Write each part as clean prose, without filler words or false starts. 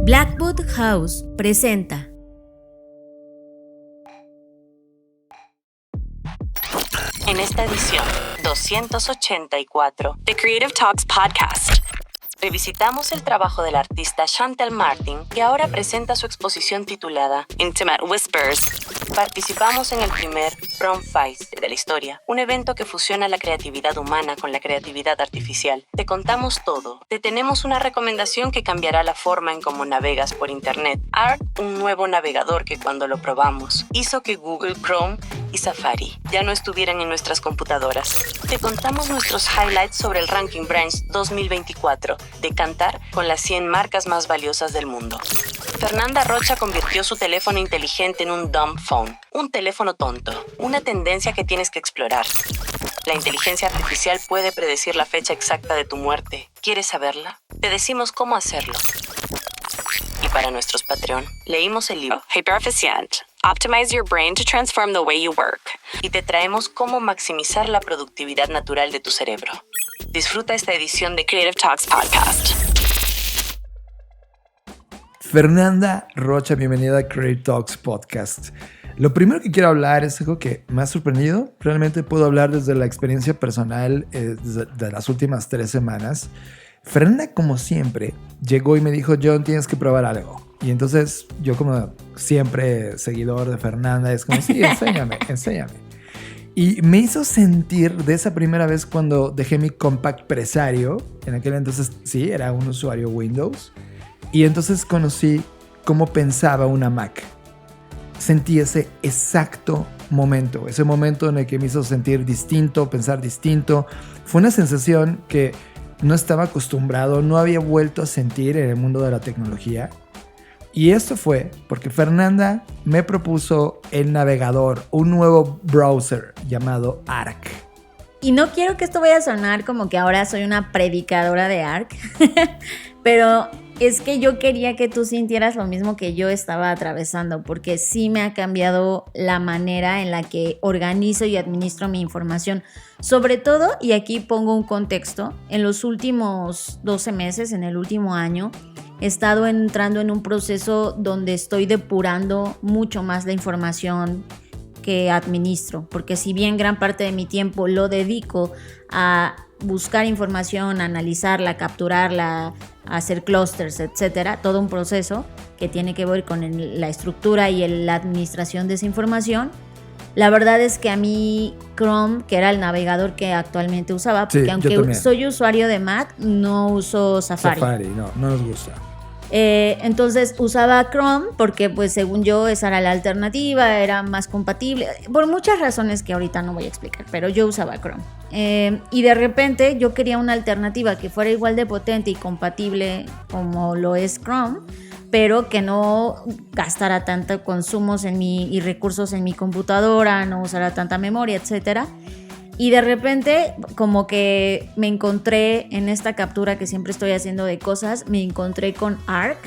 Blackwood House presenta. En esta edición 284 de Creative Talks Podcast, revisitamos el trabajo del artista Chantal Martin, que ahora presenta su exposición titulada Intimate Whispers. Participamos en el primer Prom Fest de la historia, un evento que fusiona la creatividad humana con la creatividad artificial. Te contamos todo. Te tenemos una recomendación que cambiará la forma en cómo navegas por internet. Arc, un nuevo navegador que cuando lo probamos hizo que Google Chrome y Safari ya no estuvieran en nuestras computadoras. Te contamos nuestros highlights sobre el Ranking Branch 2024 de Cantar con las 100 marcas más valiosas del mundo. Fernanda Rocha convirtió su teléfono inteligente en un dumb phone, un teléfono tonto, una tendencia que tienes que explorar. La inteligencia artificial puede predecir la fecha exacta de tu muerte. ¿Quieres saberla? Te decimos cómo hacerlo. Y para nuestros Patreon, leímos el libro Hyperefficient. Optimize your brain to transform the way you work. Y te traemos cómo maximizar la productividad natural de tu cerebro. Disfruta esta edición de Creative Talks Podcast. Fernanda Rocha, bienvenida a Creative Talks Podcast. Lo primero que quiero hablar es algo que me ha sorprendido. Realmente puedo hablar desde la experiencia personal de las últimas 3 semanas. Fernanda, como siempre, llegó y me dijo, John, tienes que probar algo. Y entonces yo, como siempre seguidor de Fernanda, es como, sí, enséñame. Y me hizo sentir de esa primera vez cuando dejé mi Compact Presario. En aquel entonces, sí, era un usuario Windows. Y entonces conocí cómo pensaba una Mac. Sentí ese exacto momento, ese momento en el que me hizo sentir distinto, pensar distinto. Fue una sensación que no estaba acostumbrado, no había vuelto a sentir en el mundo de la tecnología. Y esto fue porque Fernanda me propuso el navegador, un nuevo browser llamado Arc. Y no quiero que esto vaya a sonar como que ahora soy una predicadora de Arc, pero es que yo quería que tú sintieras lo mismo que yo estaba atravesando, porque sí me ha cambiado la manera en la que organizo y administro mi información. Sobre todo, y aquí pongo un contexto, en los últimos 12 meses, en el último año, he estado entrando en un proceso donde estoy depurando mucho más la información que administro, porque si bien gran parte de mi tiempo lo dedico a buscar información, analizarla, capturarla, hacer clusters, etcétera, todo un proceso que tiene que ver con la estructura y la administración de esa información. La verdad es que a mí Chrome, que era el navegador que actualmente usaba, porque sí, aunque soy usuario de Mac, no uso Safari. No nos gusta. Entonces usaba Chrome porque pues según yo esa era la alternativa, era más compatible, por muchas razones que ahorita no voy a explicar, pero yo usaba Chrome. Y de repente yo quería una alternativa que fuera igual de potente y compatible como lo es Chrome, pero que no gastara tanto consumos y recursos en mi computadora, no usara tanta memoria, etcétera. Y de repente, como que me encontré en esta captura que siempre estoy haciendo de cosas, me encontré con Arc,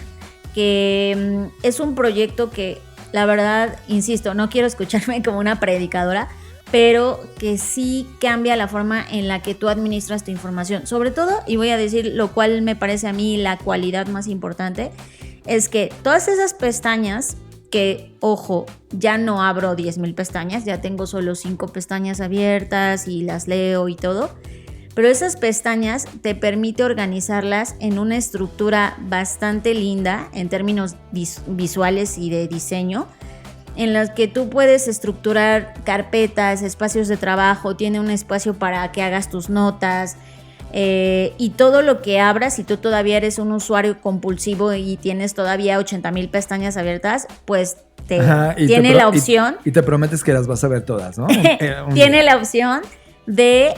que es un proyecto que, la verdad, insisto, no quiero escucharme como una predicadora, pero que sí cambia la forma en la que tú administras tu información. Sobre todo, y voy a decir lo cual me parece a mí la cualidad más importante, es que todas esas pestañas que, ojo, ya no abro 10,000 pestañas, ya tengo solo 5 pestañas abiertas y las leo y todo, pero esas pestañas te permite organizarlas en una estructura bastante linda en términos visuales y de diseño, en las que tú puedes estructurar carpetas, espacios de trabajo, tiene un espacio para que hagas tus notas, y todo lo que abras, si tú todavía eres un usuario compulsivo y tienes todavía 80,000 pestañas abiertas, pues tiene la opción. Y te prometes que las vas a ver todas, ¿no? Tiene la opción de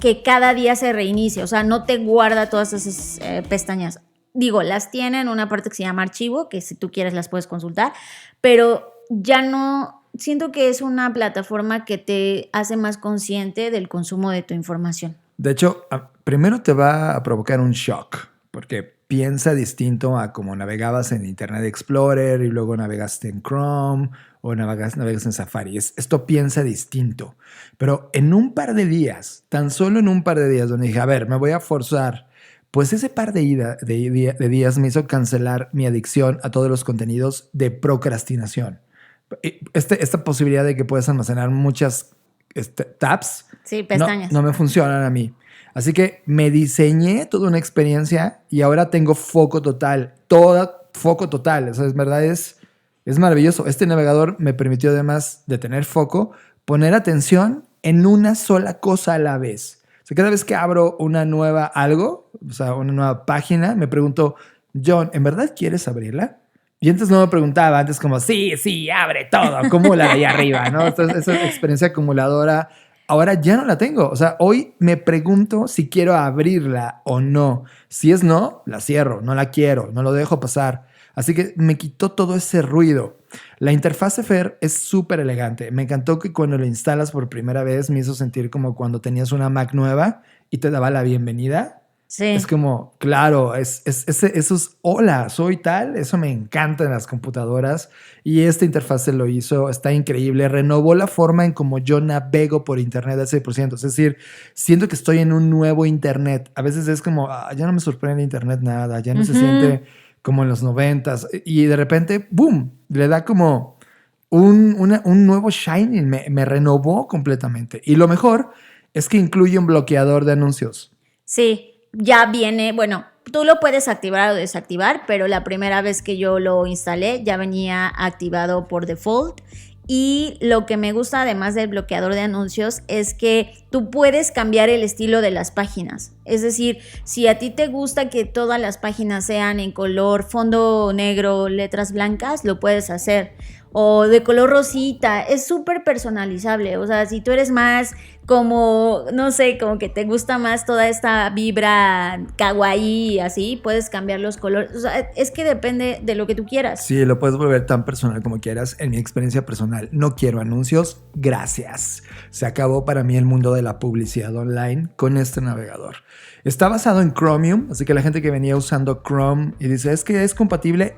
que cada día se reinicie, o sea, no te guarda todas esas pestañas. Digo, las tiene en una parte que se llama archivo, que si tú quieres las puedes consultar, pero ya no. Siento que es una plataforma que te hace más consciente del consumo de tu información. De hecho, primero te va a provocar un shock, porque piensa distinto a como navegabas en Internet Explorer y luego navegaste en Chrome o navegas en Safari. Esto piensa distinto. Pero en un par de días, tan solo en un par de días, donde dije, a ver, me voy a forzar Pues ese par de días me hizo cancelar mi adicción a todos los contenidos de procrastinación. Esta posibilidad de que puedes almacenar muchas tabs, Sí, pestañas. no me funcionan a mí. Así que me diseñé toda una experiencia y ahora tengo foco total, foco total. O sea, es verdad, es maravilloso. Este navegador me permitió, además de tener foco, poner atención en una sola cosa a la vez. O sea, cada vez que abro una nueva una nueva página, me pregunto, John, ¿en verdad quieres abrirla? Y antes no me preguntaba, antes como, sí, abre todo, acumula ahí arriba, ¿no? Entonces, esa experiencia acumuladora, ahora ya no la tengo. O sea, hoy me pregunto si quiero abrirla o no. Si es no, la cierro, no la quiero, no lo dejo pasar. Así que me quitó todo ese ruido. La interfaz Fer es súper elegante. Me encantó que cuando la instalas por primera vez me hizo sentir como cuando tenías una Mac nueva y te daba la bienvenida. Sí. Es como, claro, eso es hola, soy tal. Eso me encanta en las computadoras. Y esta interfaz se lo hizo, está increíble. Renovó la forma en como yo navego por internet al 100%. Es decir, siento que estoy en un nuevo internet. A veces es como, ya no me sorprende internet nada, ya no se siente como en los 90s. Y de repente, ¡boom! Le da como un nuevo shining. Me renovó completamente. Y lo mejor es que incluye un bloqueador de anuncios. Sí. Ya viene, bueno, tú lo puedes activar o desactivar, pero la primera vez que yo lo instalé ya venía activado por default. Y lo que me gusta además del bloqueador de anuncios es que tú puedes cambiar el estilo de las páginas. Es decir, si a ti te gusta que todas las páginas sean en color fondo negro, letras blancas, lo puedes hacer. O de color rosita, es súper personalizable. O sea, si tú eres más como, no sé, como que te gusta más toda esta vibra kawaii, así, puedes cambiar los colores. O sea, es que depende de lo que tú quieras. Sí, lo puedes volver tan personal como quieras. En mi experiencia personal, no quiero anuncios, gracias. Se acabó para mí el mundo de la publicidad online con este navegador. Está basado en Chromium, así que la gente que venía usando Chrome y dice, es que es compatible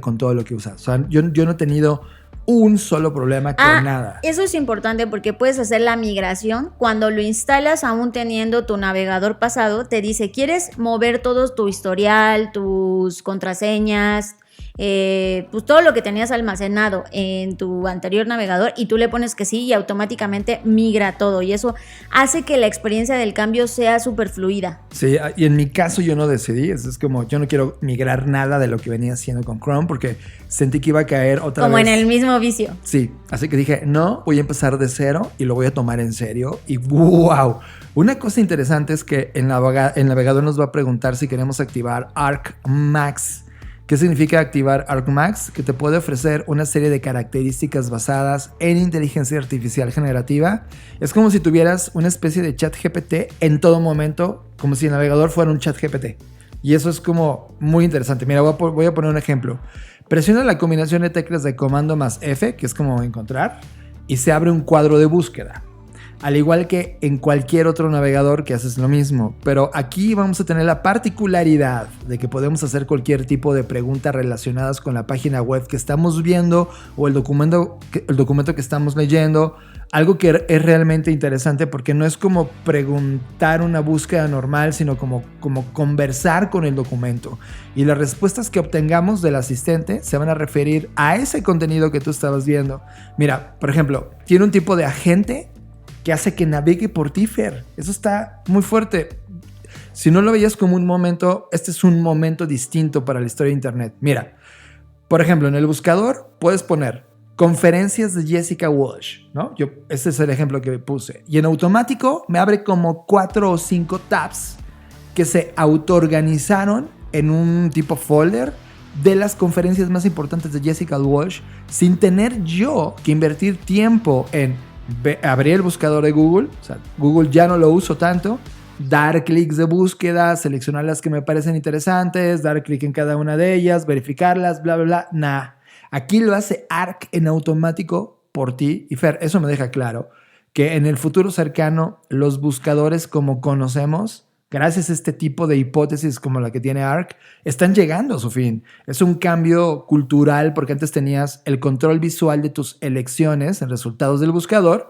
con todo lo que usas. O sea, yo no he tenido un solo problema con nada. Eso es importante porque puedes hacer la migración. Cuando lo instalas, aún teniendo tu navegador pasado, te dice, ¿quieres mover todo tu historial, tus contraseñas? Pues todo lo que tenías almacenado en tu anterior navegador, y tú le pones que sí y automáticamente migra todo, y eso hace que la experiencia del cambio sea súper fluida. Sí, y en mi caso yo no decidí, es como yo no quiero migrar nada de lo que venía haciendo con Chrome porque sentí que iba a caer otra como vez. En el mismo vicio. Sí, así que dije, no, voy a empezar de cero y lo voy a tomar en serio. Y wow, una cosa interesante es que el navegador nos va a preguntar si queremos activar Arc Max. ¿Qué significa activar Arc Max? Que te puede ofrecer una serie de características basadas en inteligencia artificial generativa. Es como si tuvieras una especie de chat GPT en todo momento, como si el navegador fuera un chat GPT. Y eso es como muy interesante. Mira, voy a poner un ejemplo. Presiona la combinación de teclas de comando más F, que es como encontrar, y se abre un cuadro de búsqueda. Al igual que en cualquier otro navegador que haces lo mismo. Pero aquí vamos a tener la particularidad de que podemos hacer cualquier tipo de preguntas relacionadas con la página web que estamos viendo o el documento que estamos leyendo. Algo que es realmente interesante porque no es como preguntar una búsqueda normal, sino como conversar con el documento. Y las respuestas que obtengamos del asistente se van a referir a ese contenido que tú estabas viendo. Mira, por ejemplo, tiene un tipo de agente que hace que navegue por ti, Fer. Eso está muy fuerte. Si no lo veías como un momento, este es un momento distinto para la historia de Internet. Mira, por ejemplo, en el buscador puedes poner conferencias de Jessica Walsh, ¿no? Este es el ejemplo que puse. Y en automático me abre como 4 o 5 tabs que se autoorganizaron en un tipo folder de las conferencias más importantes de Jessica Walsh sin tener yo que invertir tiempo en abrir el buscador de Google. O sea, Google ya no lo uso tanto. Dar clics de búsqueda, seleccionar las que me parecen interesantes, dar clic en cada una de ellas, verificarlas, bla, bla, bla. Nah. Aquí lo hace Arc en automático por ti. Y Fer, eso me deja claro que en el futuro cercano los buscadores como conocemos, gracias a este tipo de hipótesis como la que tiene Arc, están llegando a su fin. Es un cambio cultural porque antes tenías el control visual de tus elecciones en resultados del buscador,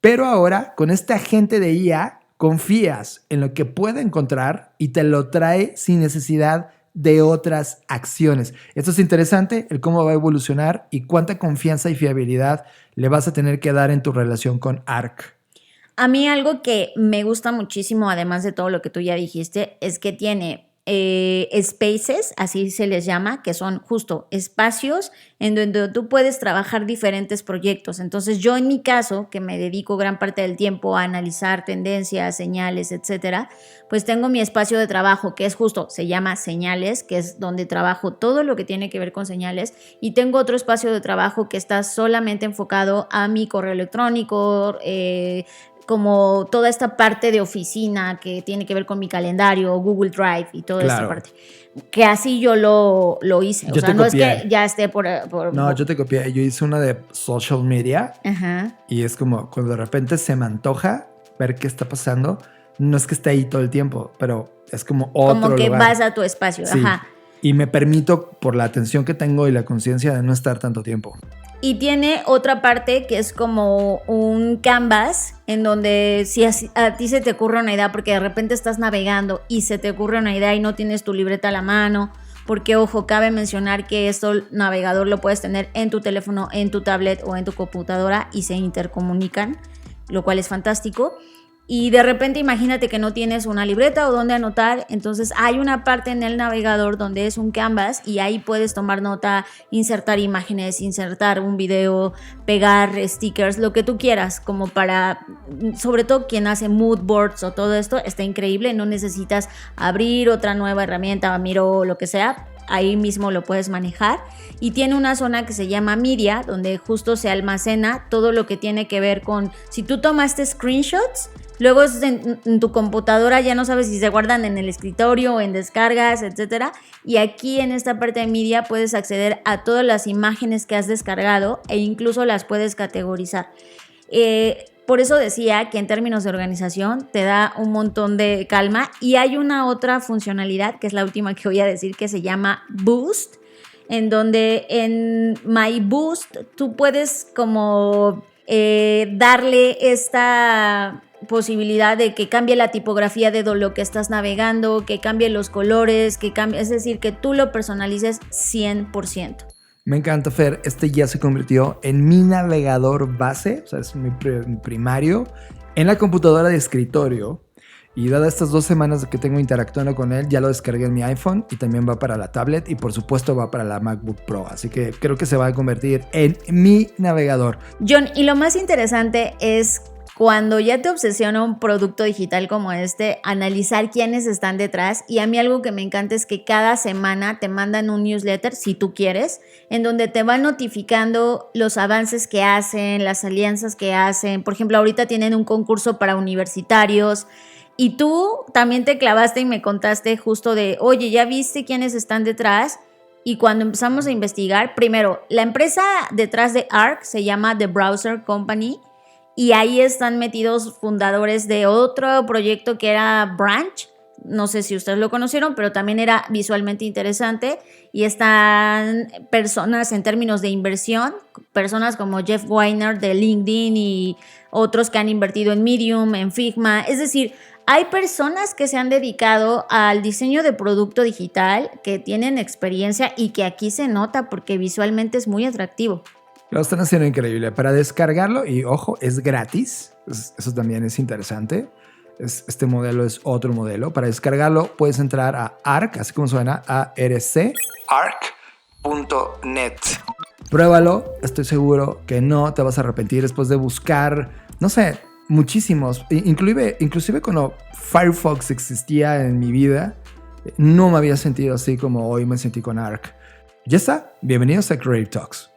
pero ahora con este agente de IA confías en lo que puede encontrar y te lo trae sin necesidad de otras acciones. Esto es interesante, el cómo va a evolucionar y cuánta confianza y fiabilidad le vas a tener que dar en tu relación con Arc. A mí algo que me gusta muchísimo, además de todo lo que tú ya dijiste, es que tiene spaces, así se les llama, que son justo espacios en donde tú puedes trabajar diferentes proyectos. Entonces yo en mi caso, que me dedico gran parte del tiempo a analizar tendencias, señales, etcétera, pues tengo mi espacio de trabajo que es justo, se llama señales, que es donde trabajo todo lo que tiene que ver con señales, y tengo otro espacio de trabajo que está solamente enfocado a mi correo electrónico, como toda esta parte de oficina que tiene que ver con mi calendario, Google Drive y toda esta parte. Que así yo lo hice. Yo no copié. Es que ya esté yo te copié. Yo hice una de social media. Ajá. Y es como cuando de repente se me antoja ver qué está pasando. No es que esté ahí todo el tiempo, pero es como otro como que lugar. Vas a tu espacio. Sí. Ajá. Y me permito, por la atención que tengo y la conciencia, de no estar tanto tiempo. Y tiene otra parte que es como un canvas en donde si a ti se te ocurre una idea, porque de repente estás navegando y se te ocurre una idea y no tienes tu libreta a la mano, porque ojo, cabe mencionar que esto el navegador lo puedes tener en tu teléfono, en tu tablet o en tu computadora y se intercomunican, lo cual es fantástico. Y de repente imagínate que no tienes una libreta o donde anotar, entonces hay una parte en el navegador donde es un canvas y ahí puedes tomar nota, insertar imágenes, insertar un video, pegar stickers, lo que tú quieras, como para, sobre todo quien hace mood boards o todo esto, está increíble, no necesitas abrir otra nueva herramienta, Miro o lo que sea. Ahí mismo lo puedes manejar y tiene una zona que se llama Media, donde justo se almacena todo lo que tiene que ver con, si tú tomaste screenshots, luego en tu computadora ya no sabes si se guardan en el escritorio o en descargas, etcétera. Y aquí en esta parte de Media puedes acceder a todas las imágenes que has descargado e incluso las puedes categorizar. Por eso decía que en términos de organización te da un montón de calma. Y hay una otra funcionalidad, que es la última que voy a decir, que se llama Boost, en donde en My Boost tú puedes como darle esta posibilidad de que cambie la tipografía de lo que estás navegando, que cambie los colores, que cambie, es decir, que tú lo personalices 100%. Me encanta, Fer. Este ya se convirtió en mi navegador base, o sea, es mi primario, en la computadora de escritorio. Y dadas estas 2 semanas que tengo interactuando con él, ya lo descargué en mi iPhone y también va para la tablet y por supuesto va para la MacBook Pro. Así que creo que se va a convertir en mi navegador. John, y lo más interesante es cuando ya te obsesiona un producto digital como este, analizar quiénes están detrás. Y a mí algo que me encanta es que cada semana te mandan un newsletter, si tú quieres, en donde te van notificando los avances que hacen, las alianzas que hacen. Por ejemplo, ahorita tienen un concurso para universitarios. Y tú también te clavaste y me contaste justo de, oye, ¿ya viste quiénes están detrás? Y cuando empezamos a investigar, primero, la empresa detrás de Arc se llama The Browser Company. Y ahí están metidos fundadores de otro proyecto que era Branch. No sé si ustedes lo conocieron, pero también era visualmente interesante. Y están personas en términos de inversión, personas como Jeff Weiner de LinkedIn y otros que han invertido en Medium, en Figma. Es decir, hay personas que se han dedicado al diseño de producto digital, que tienen experiencia y que aquí se nota porque visualmente es muy atractivo. Lo están haciendo increíble. Para descargarlo, y ojo, es gratis. Eso también es interesante. Este modelo es otro modelo. Para descargarlo puedes entrar a Arc, así como suena, ARC, arc.net. Pruébalo. Estoy seguro que no te vas a arrepentir después de buscar, no sé, muchísimos. Inclusive cuando Firefox existía en mi vida, no me había sentido así como hoy me sentí con Arc. Ya está. Bienvenidos a Creative Talks.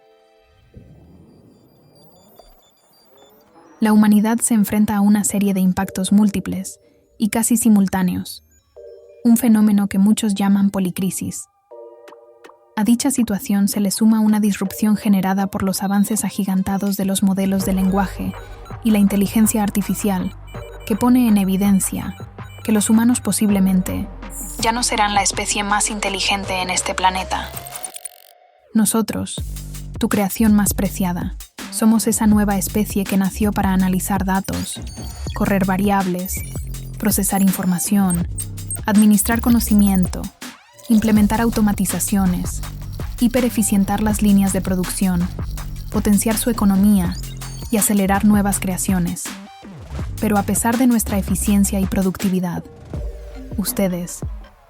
La humanidad se enfrenta a una serie de impactos múltiples y casi simultáneos, un fenómeno que muchos llaman policrisis. A dicha situación se le suma una disrupción generada por los avances agigantados de los modelos de lenguaje y la inteligencia artificial, que pone en evidencia que los humanos posiblemente ya no serán la especie más inteligente en este planeta. Nosotros, tu creación más preciada, somos esa nueva especie que nació para analizar datos, correr variables, procesar información, administrar conocimiento, implementar automatizaciones, hipereficientar las líneas de producción, potenciar su economía y acelerar nuevas creaciones. Pero a pesar de nuestra eficiencia y productividad, ustedes,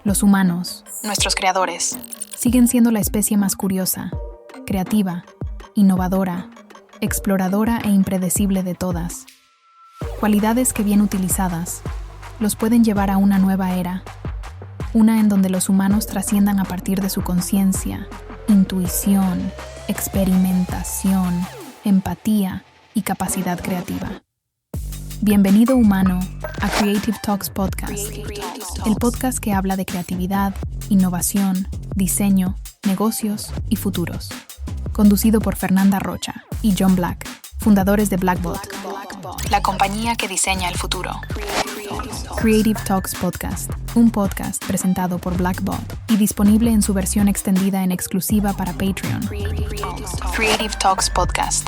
los humanos, nuestros creadores, siguen siendo la especie más curiosa, creativa, innovadora, exploradora e impredecible de todas. Cualidades que bien utilizadas los pueden llevar a una nueva era, una en donde los humanos trasciendan a partir de su conciencia, intuición, experimentación, empatía y capacidad creativa. Bienvenido humano a Creative Talks Podcast, el podcast que habla de creatividad, innovación, diseño, negocios y futuros. Conducido por Fernanda Rocha y John Black, fundadores de Blackbot, la compañía que diseña el futuro. Creative Talks Podcast, un podcast presentado por Blackbot y disponible en su versión extendida en exclusiva para Patreon. Creative Talks Podcast.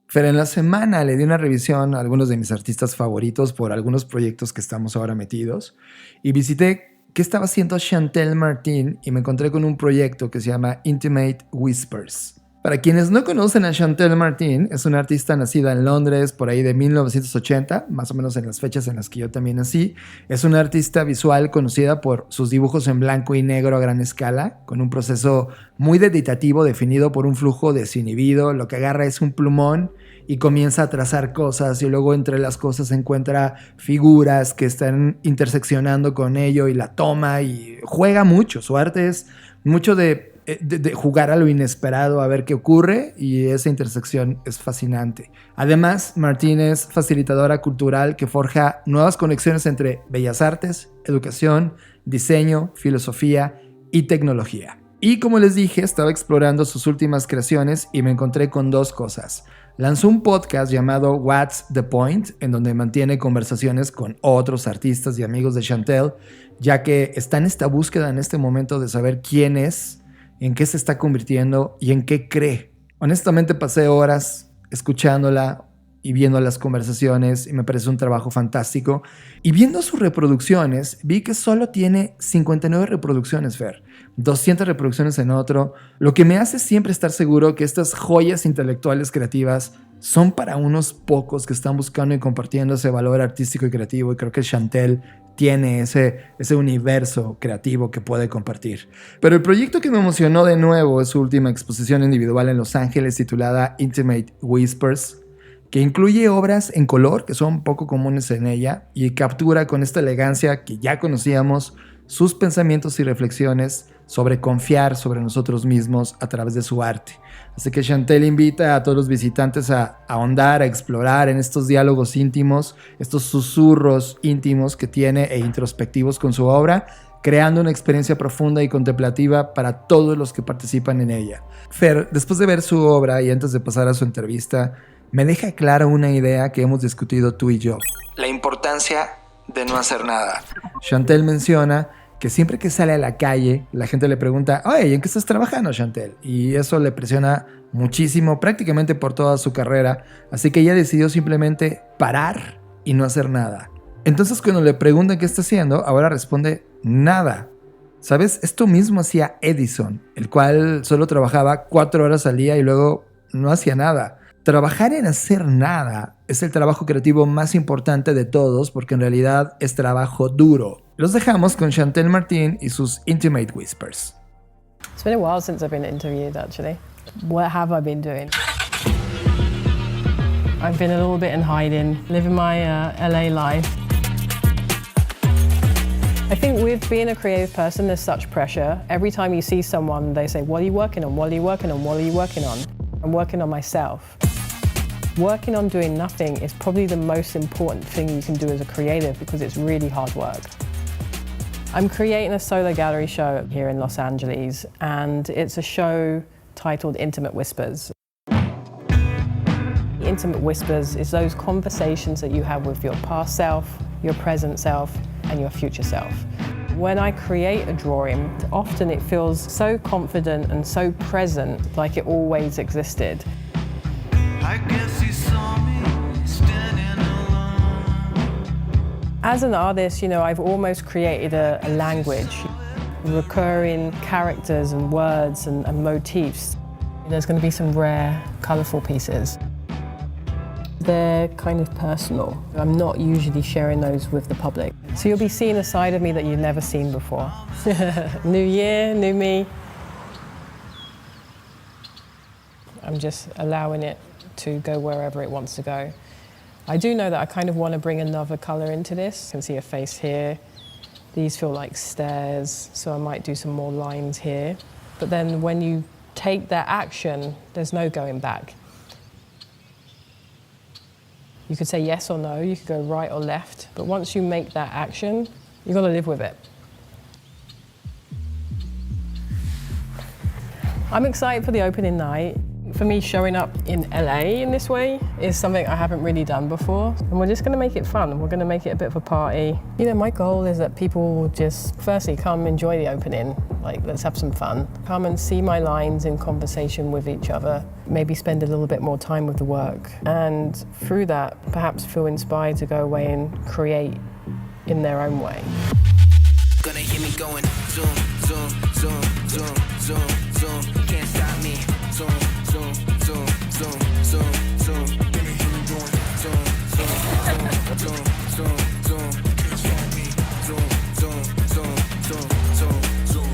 Fer, en la semana le di una revisión a algunos de mis artistas favoritos por algunos proyectos que estamos ahora metidos y visité qué estaba haciendo Chantelle Martin y me encontré con un proyecto que se llama Intimate Whispers. Para quienes no conocen a Chantelle Martin, es una artista nacida en Londres por ahí de 1980, más o menos en las fechas en las que yo también nací. Es una artista visual conocida por sus dibujos en blanco y negro a gran escala, con un proceso muy meditativo definido por un flujo desinhibido. Lo que agarra es un plumón y comienza a trazar cosas y luego entre las cosas encuentra figuras que están interseccionando con ello y la toma y juega mucho. Su arte es mucho de jugar a lo inesperado, a ver qué ocurre, y esa intersección es fascinante. Además, Martin es facilitadora cultural que forja nuevas conexiones entre bellas artes, educación, diseño, filosofía y tecnología. Y como les dije, estaba explorando sus últimas creaciones y me encontré con dos cosas. Lanzó un podcast llamado What's the Point, en donde mantiene conversaciones con otros artistas y amigos de Chantelle, ya que está en esta búsqueda en este momento de saber quién es, en qué se está convirtiendo y en qué cree. Honestamente pasé horas escuchándola y viendo las conversaciones y me parece un trabajo fantástico. Y viendo sus reproducciones, vi que solo tiene 59 reproducciones, Fer. 200 reproducciones en otro, lo que me hace siempre estar seguro que estas joyas intelectuales creativas son para unos pocos que están buscando y compartiendo ese valor artístico y creativo, y creo que Chantelle tiene ese universo creativo que puede compartir. Pero el proyecto que me emocionó de nuevo es su última exposición individual en Los Ángeles titulada Intimate Whispers, que incluye obras en color que son poco comunes en ella y captura con esta elegancia que ya conocíamos sus pensamientos y reflexiones sobre confiar sobre nosotros mismos a través de su arte. Así que Chantelle invita a todos los visitantes a ahondar, a explorar en estos diálogos íntimos, estos susurros íntimos que tiene e introspectivos con su obra, creando una experiencia profunda y contemplativa para todos los que participan en ella. Fer, después de ver su obra y antes de pasar a su entrevista, me deja clara una idea que hemos discutido tú y yo: la importancia de no hacer nada. Chantelle menciona que siempre que sale a la calle, la gente le pregunta: oye, ¿en qué estás trabajando, Chantelle? Y eso le presiona muchísimo, prácticamente por toda su carrera. Así que ella decidió simplemente parar y no hacer nada. Entonces, cuando le preguntan qué está haciendo, ahora responde: nada. ¿Sabes? Esto mismo hacía Edison, el cual solo trabajaba 4 horas al día y luego no hacía nada. Trabajar en hacer nada es el trabajo creativo más importante de todos, porque en realidad es trabajo duro. Los dejamos con Chantelle Martin y sus Intimate Whispers. It's been a while since I've been interviewed, actually. What have I been doing? I've been a little bit in hiding, living my LA life. I think with being a creative person, there's such pressure. Every time you see someone, they say, what are you working on? What are you working on? What are you working on? I'm working on myself. Working on doing nothing is probably the most important thing you can do as a creative, because it's really hard work. I'm creating a solo gallery show here in Los Angeles, and it's a show titled Intimate Whispers. Intimate Whispers is those conversations that you have with your past self, your present self, and your future self. When I create a drawing, often it feels so confident and so present, like it always existed. I guess he saw me standing As an artist, you know, I've almost created a language, recurring characters and words and motifs. There's going to be some rare, colourful pieces. They're kind of personal. I'm not usually sharing those with the public. So you'll be seeing a side of me that you've never seen before. New year, new me. I'm just allowing it to go wherever it wants to go. I do know that I kind of want to bring another colour into this. You can see a face here. These feel like stairs, so I might do some more lines here. But then when you take that action, there's no going back. You could say yes or no, you could go right or left, but once you make that action, you've got to live with it. I'm excited for the opening night. For me, showing up in LA in this way is something I haven't really done before. And we're just going to make it fun. We're going to make it a bit of a party. You know, my goal is that people will just, firstly, come enjoy the opening. Like, let's have some fun. Come and see my lines in conversation with each other. Maybe spend a little bit more time with the work. And through that, perhaps feel inspired to go away and create in their own way. Gonna hear me going zoom, zoom, zoom, zoom, zoom, zoom. Can't stop me. Zoom, zoom, zoom, zoom, zoom, zoom. Gonna hear me going zoom, zoom, zoom, zoom, zoom, zoom. Can't stop me. Zoom, zoom, zoom, zoom, zoom, zoom.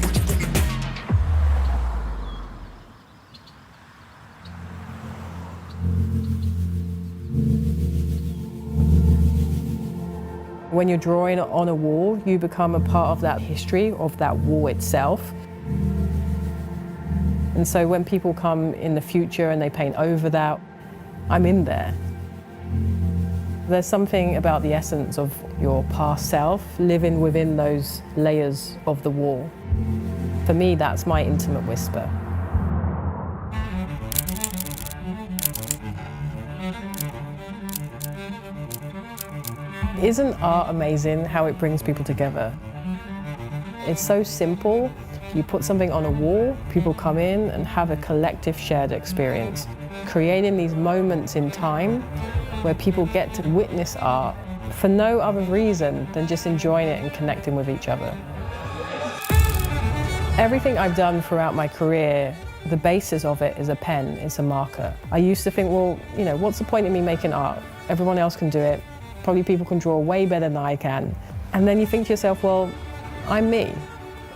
When you're drawing on a wall, you become a part of that history of that wall itself. And so when people come in the future and they paint over that, I'm in there. There's something about the essence of your past self living within those layers of the wall. For me, that's my intimate whisper. Isn't art amazing how it brings people together? It's so simple. You put something on a wall, people come in and have a collective shared experience, creating these moments in time where people get to witness art for no other reason than just enjoying it and connecting with each other. Everything I've done throughout my career, the basis of it is a pen, it's a marker. I used to think, well, you know, what's the point in me making art? Everyone else can do it. Probably people can draw way better than I can. And then you think to yourself, well, I'm me.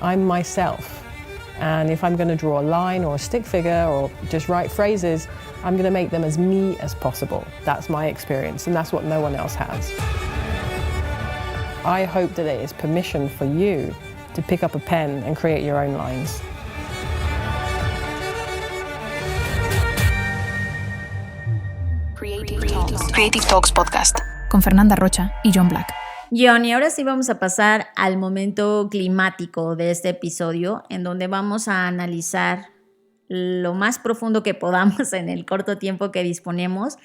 I'm myself. And if I'm going to draw a line or a stick figure or just write phrases, I'm going to make them as me as possible. That's my experience, and that's what no one else has. I hope that it is permission for you to pick up a pen and create your own lines. Creative Talks Podcast con Fernanda Rocha y John Black. John, y ahora sí vamos a pasar al momento climático de este episodio, en donde vamos a analizar lo más profundo que podamos en el corto tiempo que disponemos.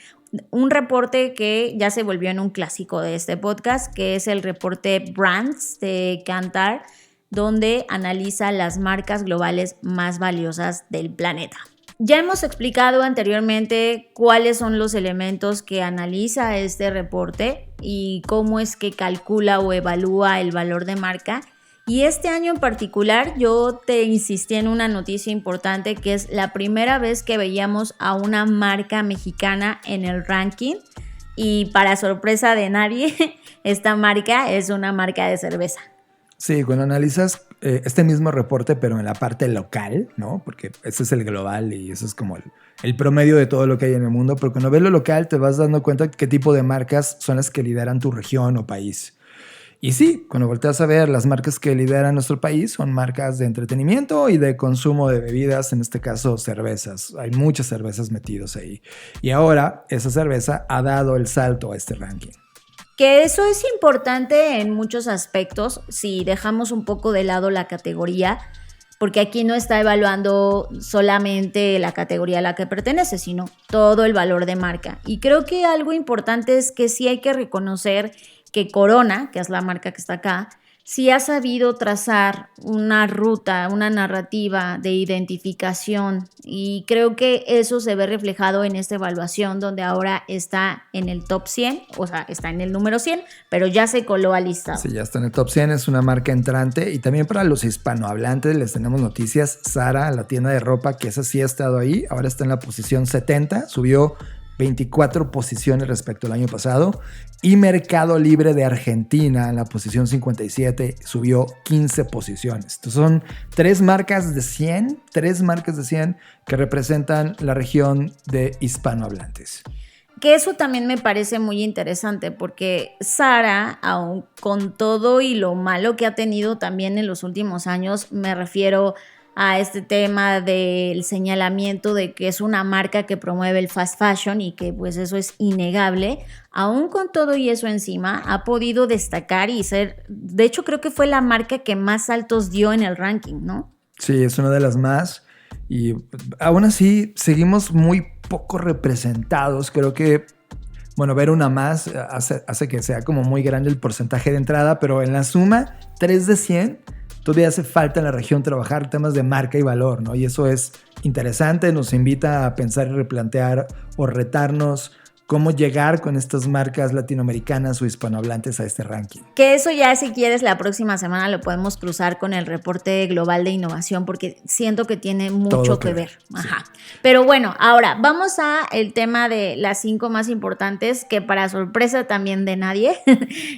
Un reporte que ya se volvió en un clásico de este podcast, que es el reporte Brands de Kantar, donde analiza las marcas globales más valiosas del planeta. Ya hemos explicado anteriormente cuáles son los elementos que analiza este reporte y cómo es que calcula o evalúa el valor de marca. Y este año en particular yo te insistí en una noticia importante, que es la primera vez que veíamos a una marca mexicana en el ranking. Y para sorpresa de nadie, esta marca es una marca de cerveza. Sí, cuando analizas este mismo reporte, pero en la parte local, ¿no? Porque ese es el global y eso es como el promedio de todo lo que hay en el mundo. Pero cuando ves lo local te vas dando cuenta qué tipo de marcas son las que lideran tu región o país. Y sí, cuando volteas a ver, las marcas que lideran nuestro país son marcas de entretenimiento y de consumo de bebidas, en este caso cervezas. Hay muchas cervezas metidas ahí. Y ahora esa cerveza ha dado el salto a este ranking. Que eso es importante en muchos aspectos si dejamos un poco de lado la categoría, porque aquí no está evaluando solamente la categoría a la que pertenece, sino todo el valor de marca. Y creo que algo importante es que sí hay que reconocer que Corona, que es la marca que está acá, sí ha sabido trazar una ruta, una narrativa de identificación, y creo que eso se ve reflejado en esta evaluación donde ahora está en el top 100, o sea, está en el número 100, pero ya se coló al listado. Sí, ya está en el top 100, es una marca entrante. Y también para los hispanohablantes les tenemos noticias. Zara, la tienda de ropa, que esa sí ha estado ahí, ahora está en la posición 70, subió 24 posiciones respecto al año pasado. Y Mercado Libre de Argentina en la posición 57 subió 15 posiciones. Estos son 3 marcas de 100 que representan la región de hispanohablantes. Que eso también me parece muy interesante porque Zara, aun con todo y lo malo que ha tenido también en los últimos años, me refiero a este tema del señalamiento de que es una marca que promueve el fast fashion y que pues eso es innegable, aún con todo y eso encima ha podido destacar y ser, de hecho creo que fue la marca que más saltos dio en el ranking, ¿no? Sí, es una de las más, y aún así seguimos muy poco representados. Creo que, bueno, ver una más hace que sea como muy grande el porcentaje de entrada, pero en la suma, 3 de 100, todavía hace falta en la región trabajar temas de marca y valor, ¿no? Y eso es interesante, nos invita a pensar y replantear o retarnos cómo llegar con estas marcas latinoamericanas o hispanohablantes a este ranking. Que eso ya, si quieres, la próxima semana lo podemos cruzar con el reporte global de innovación, porque siento que tiene mucho que ver. Ajá. Sí. Pero bueno, ahora vamos a el tema de las 5 más importantes, que para sorpresa también de nadie,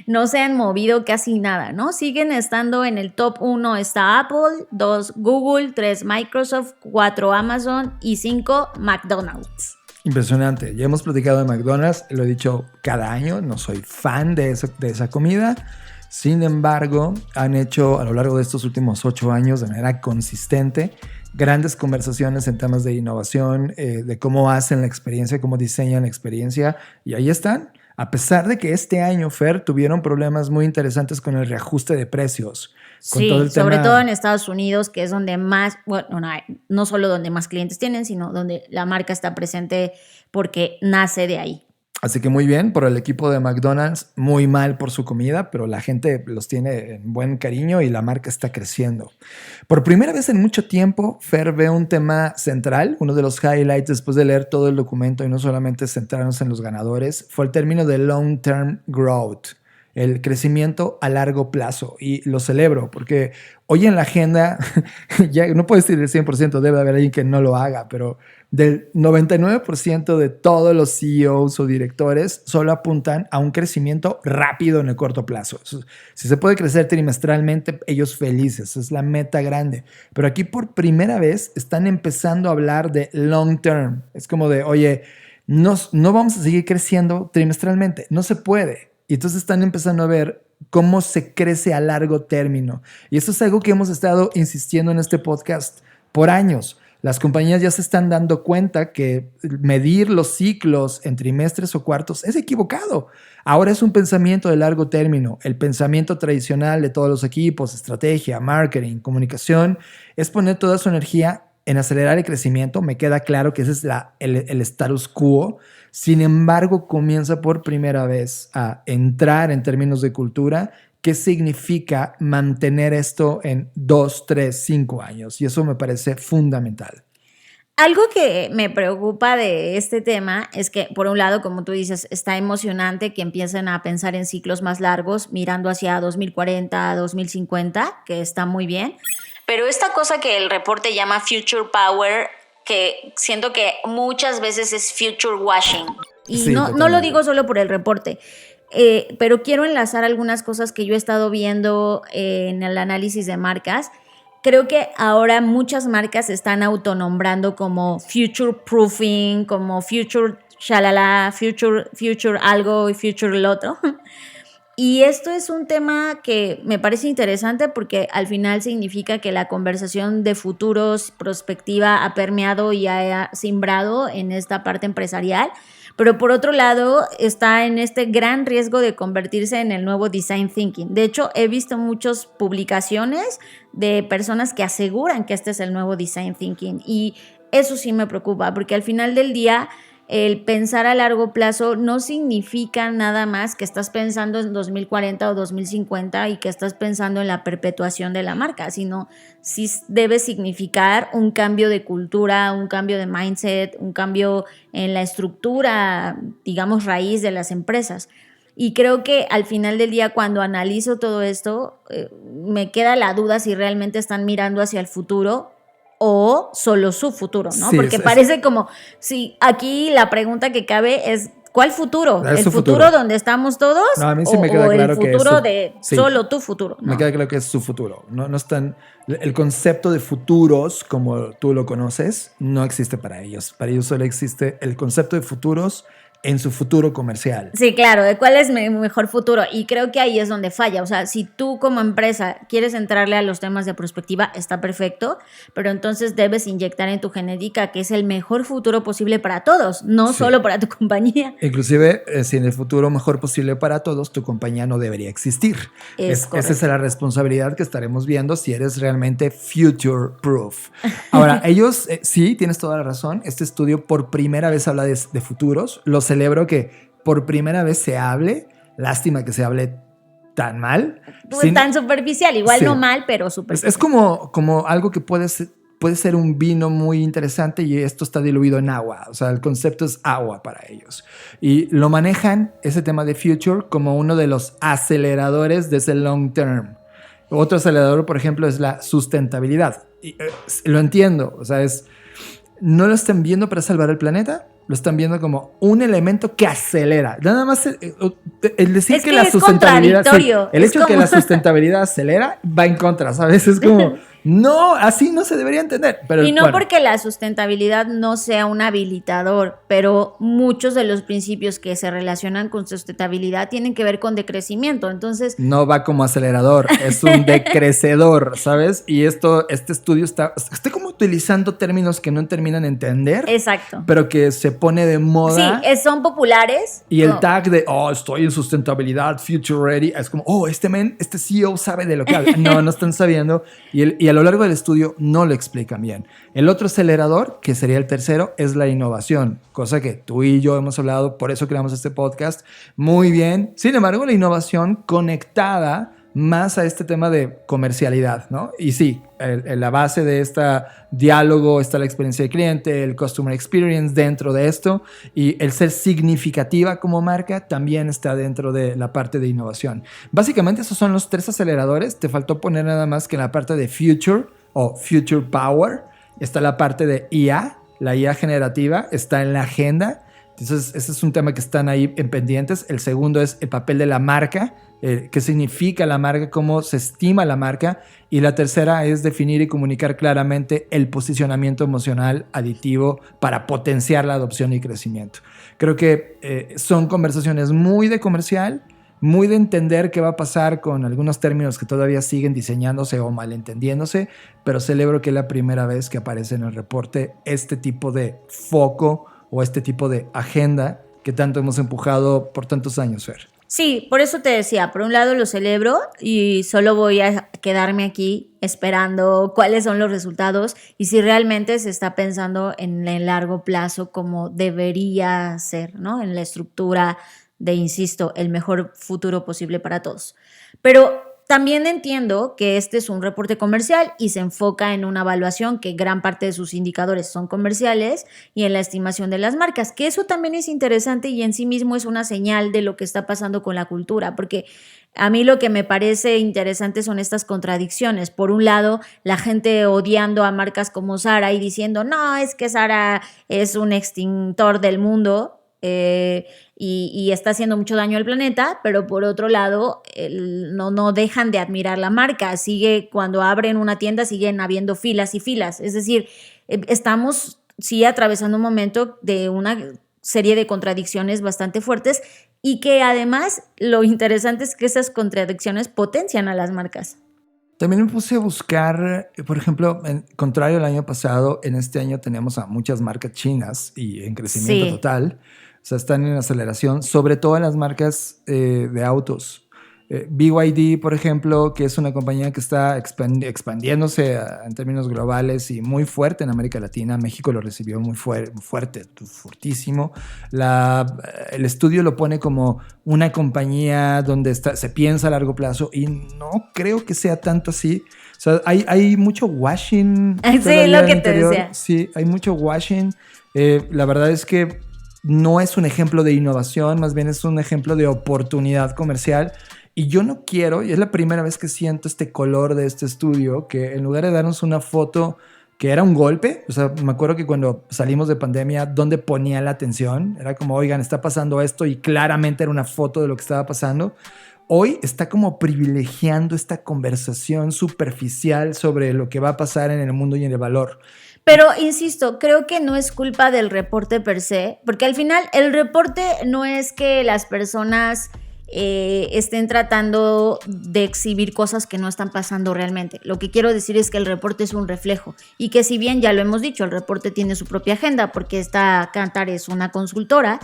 no se han movido casi nada, ¿no? Siguen estando en el top 1 está Apple, 2 Google, 3 Microsoft, 4 Amazon y 5 McDonald's. Impresionante. Ya hemos platicado de McDonald's, lo he dicho cada año, no soy fan de esa comida. Sin embargo, han hecho a lo largo de estos últimos 8 años de manera consistente grandes conversaciones en temas de innovación, de cómo hacen la experiencia, cómo diseñan la experiencia, y ahí están. A pesar de que este año, Fer, tuvieron problemas muy interesantes con el reajuste de precios. Sí, todo el sobre todo en Estados Unidos, que es donde más, bueno, no solo donde más clientes tienen, sino donde la marca está presente porque nace de ahí. Así que muy bien por el equipo de McDonald's, muy mal por su comida, pero la gente los tiene en buen cariño y la marca está creciendo. Por primera vez en mucho tiempo, Fer ve un tema central. Uno de los highlights después de leer todo el documento y no solamente centrarnos en los ganadores, fue el término de long-term growth, el crecimiento a largo plazo. Y lo celebro porque hoy en la agenda, ya no puedo decir el 100%, debe haber alguien que no lo haga, pero del 99% de todos los CEOs o directores solo apuntan a un crecimiento rápido en el corto plazo. Si se puede crecer trimestralmente, ellos felices, es la meta grande. Pero aquí por primera vez están empezando a hablar de long term. Es como de, oye, no vamos a seguir creciendo trimestralmente, no se puede. Y entonces están empezando a ver cómo se crece a largo término. Y eso es algo que hemos estado insistiendo en este podcast por años. Las compañías ya se están dando cuenta que medir los ciclos en trimestres o cuartos es equivocado. Ahora es un pensamiento de largo término. El pensamiento tradicional de todos los equipos, estrategia, marketing, comunicación, es poner toda su energía en acelerar el crecimiento. Me queda claro que ese es el status quo. Sin embargo, comienza por primera vez a entrar en términos de cultura. ¿Qué significa mantener esto en 2, 3, 5 años? Y eso me parece fundamental. Algo que me preocupa de este tema es que, por un lado, como tú dices, está emocionante que empiecen a pensar en ciclos más largos, mirando hacia 2040, 2050, que está muy bien. Pero esta cosa que el reporte llama Future Power, que siento que muchas veces es Future Washing. Y sí, no lo digo solo por el reporte. Pero quiero enlazar algunas cosas que yo he estado viendo en el análisis de marcas. Creo que ahora muchas marcas se están autonombrando como future proofing, como future shalala, future algo y future el otro. Y esto es un tema que me parece interesante porque al final significa que la conversación de futuros, prospectiva, ha permeado y ha simbrado en esta parte empresarial. Pero por otro lado, está en este gran riesgo de convertirse en el nuevo design thinking. De hecho, he visto muchas publicaciones de personas que aseguran que este es el nuevo design thinking. Y eso sí me preocupa, porque al final del día el pensar a largo plazo no significa nada más que estás pensando en 2040 o 2050 y que estás pensando en la perpetuación de la marca, sino sí debe significar un cambio de cultura, un cambio de mindset, un cambio en la estructura, digamos, raíz de las empresas. Y creo que al final del día, cuando analizo todo esto, me queda la duda si realmente están mirando hacia el futuro o solo su futuro, ¿no? Sí, porque parece como si aquí la pregunta que cabe es ¿cuál futuro? Es ¿El su futuro donde estamos todos? No, a mí sí me queda o claro el que es futuro su- de sí. solo tu futuro, ¿no? Me queda claro que es su futuro. No están, el concepto de futuros, como tú lo conoces, no existe para ellos. Para ellos solo existe el concepto de futuros en su futuro comercial. Sí, claro, de cuál es mi mejor futuro. Y creo que ahí es donde falla. O sea, si tú como empresa quieres entrarle a los temas de prospectiva, está perfecto, pero entonces debes inyectar en tu genética que es el mejor futuro posible para todos, no Sí. solo para tu compañía. Inclusive, si en el futuro mejor posible para todos, tu compañía no debería existir. Esa es la responsabilidad que estaremos viendo si eres realmente future proof. Ahora, ellos, sí, tienes toda la razón. Este estudio por primera vez habla de futuros. Los celebro que por primera vez se hable. Lástima que se hable tan mal. Pues tan superficial, igual Sí. no mal, pero superficial. Es como algo que puede ser un vino muy interesante y esto está diluido en agua. O sea, el concepto es agua para ellos. Y lo manejan, ese tema de future, como uno de los aceleradores de ese long term. Otro acelerador, por ejemplo, es la sustentabilidad. Y, lo entiendo. O sea, no lo están viendo para salvar el planeta, lo están viendo como un elemento que acelera. Nada más el decir Es que que la es sustentabilidad... contradictorio. el Es hecho de que como- la sustentabilidad acelera va en contra, ¿sabes? Es como, no, así no se debería entender. Pero, Y no bueno, porque la sustentabilidad no sea un habilitador, pero muchos de los principios que se relacionan con sustentabilidad tienen que ver con decrecimiento. Entonces, no va como acelerador, es un decrecedor, ¿sabes? Y este estudio está como utilizando términos que no terminan de entender, exacto. pero que se pone de moda. Sí, son populares. Y el No. tag de, estoy en sustentabilidad, future ready, es como, este CEO sabe de lo que habla. No están sabiendo. Y a lo largo del estudio no lo explican bien. El otro acelerador, que sería el tercero, es la innovación. Cosa que tú y yo hemos hablado, por eso creamos este podcast. Muy bien. Sin embargo, la innovación conectada más a este tema de comercialidad, ¿no? Y sí, la base de este diálogo está la experiencia del cliente, el customer experience dentro de esto, y el ser significativa como marca también está dentro de la parte de innovación. Básicamente esos son los 3 aceleradores. Te faltó poner nada más que en la parte de future o future power está la parte de IA, la IA generativa está en la agenda. Entonces ese es un tema que están ahí en pendientes. El segundo es el papel de la marca. ¿Qué significa la marca? ¿Cómo se estima la marca? Y la tercera es definir y comunicar claramente el posicionamiento emocional aditivo para potenciar la adopción y crecimiento. Creo que son conversaciones muy de comercial, muy de entender qué va a pasar con algunos términos que todavía siguen diseñándose o malentendiéndose, pero celebro que es la primera vez que aparece en el reporte este tipo de foco o este tipo de agenda que tanto hemos empujado por tantos años, Fer. Sí, por eso te decía, por un lado lo celebro y solo voy a quedarme aquí esperando cuáles son los resultados y si realmente se está pensando en el largo plazo como debería ser, ¿no? En la estructura de, insisto, el mejor futuro posible para todos. Pero también entiendo que este es un reporte comercial y se enfoca en una evaluación que gran parte de sus indicadores son comerciales y en la estimación de las marcas, que eso también es interesante y en sí mismo es una señal de lo que está pasando con la cultura, porque a mí lo que me parece interesante son estas contradicciones. Por un lado, la gente odiando a marcas como Zara y diciendo, no, es que Zara es un extintor del mundo, y está haciendo mucho daño al planeta, pero por otro lado no dejan de admirar la marca. Cuando abren una tienda siguen habiendo filas y filas. Es decir, estamos sí atravesando un momento de una serie de contradicciones bastante fuertes y que además lo interesante es que esas contradicciones potencian a las marcas. También me puse a buscar, por ejemplo, contrario al año pasado, en este año tenemos a muchas marcas chinas y en crecimiento Sí. total. O sea, están en aceleración, sobre todo en las marcas de autos. BYD, por ejemplo, que es una compañía que está expandiéndose en términos globales y muy fuerte en América Latina. México lo recibió muy fuerte, fortísimo. El estudio lo pone como una compañía donde se piensa a largo plazo y no creo que sea tanto así. O sea, hay mucho washing. Sí, lo que te decía. Sí, hay mucho washing. La verdad es que no es un ejemplo de innovación, más bien es un ejemplo de oportunidad comercial. Y yo no quiero, y es la primera vez que siento este color de este estudio, que en lugar de darnos una foto que era un golpe, o sea, me acuerdo que cuando salimos de pandemia, ¿dónde ponía la atención? Era como, oigan, está pasando esto, y claramente era una foto de lo que estaba pasando. Hoy está como privilegiando esta conversación superficial sobre lo que va a pasar en el mundo y en el valor. Pero, insisto, creo que no es culpa del reporte per se, porque al final el reporte no es que las personas estén tratando de exhibir cosas que no están pasando realmente. Lo que quiero decir es que el reporte es un reflejo y que, si bien ya lo hemos dicho, el reporte tiene su propia agenda porque esta Kantar es una consultora,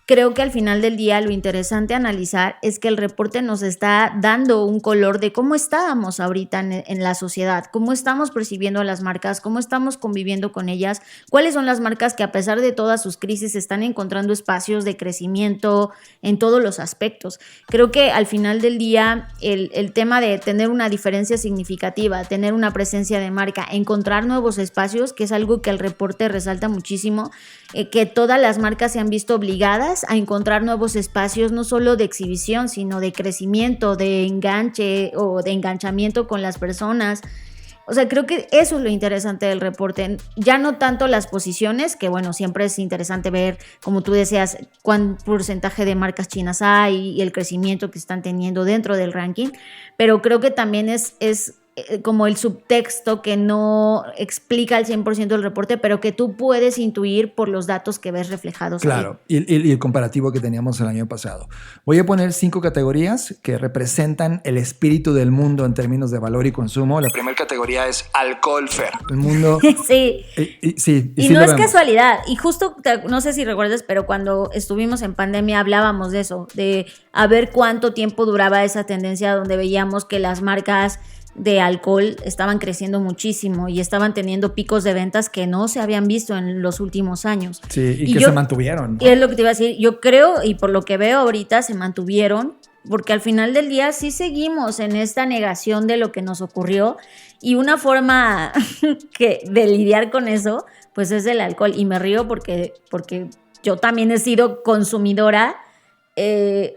creo que al final del día lo interesante a analizar es que el reporte nos está dando un color de cómo estábamos ahorita en la sociedad, cómo estamos percibiendo a las marcas, cómo estamos conviviendo con ellas, cuáles son las marcas que a pesar de todas sus crisis están encontrando espacios de crecimiento en todos los aspectos. Creo que al final del día el tema de tener una diferencia significativa, tener una presencia de marca, encontrar nuevos espacios, que es algo que el reporte resalta muchísimo, que todas las marcas se han visto obligadas a encontrar nuevos espacios, no solo de exhibición, sino de crecimiento, de enganche o de enganchamiento con las personas. O sea, creo que eso es lo interesante del reporte. Ya no tanto las posiciones, que bueno, siempre es interesante ver, como tú decías, cuán porcentaje de marcas chinas hay y el crecimiento que están teniendo dentro del ranking, pero creo que también es como el subtexto que no explica al 100% el reporte, pero que tú puedes intuir por los datos que ves reflejados. Claro, y el comparativo que teníamos el año pasado. Voy a poner 5 categorías que representan el espíritu del mundo en términos de valor y consumo. La primera categoría es alcohol, Fer. El mundo... Sí. Sí. Y no es casualidad. Y justo, no sé si recuerdas, pero cuando estuvimos en pandemia hablábamos de eso, de a ver cuánto tiempo duraba esa tendencia donde veíamos que las marcas de alcohol estaban creciendo muchísimo y estaban teniendo picos de ventas que no se habían visto en los últimos años. Sí, y que se mantuvieron, ¿no? Y es lo que te iba a decir, yo creo, y por lo que veo ahorita, se mantuvieron, porque al final del día sí seguimos en esta negación de lo que nos ocurrió, y una forma de lidiar con eso, pues es el alcohol. Y me río porque yo también he sido consumidora.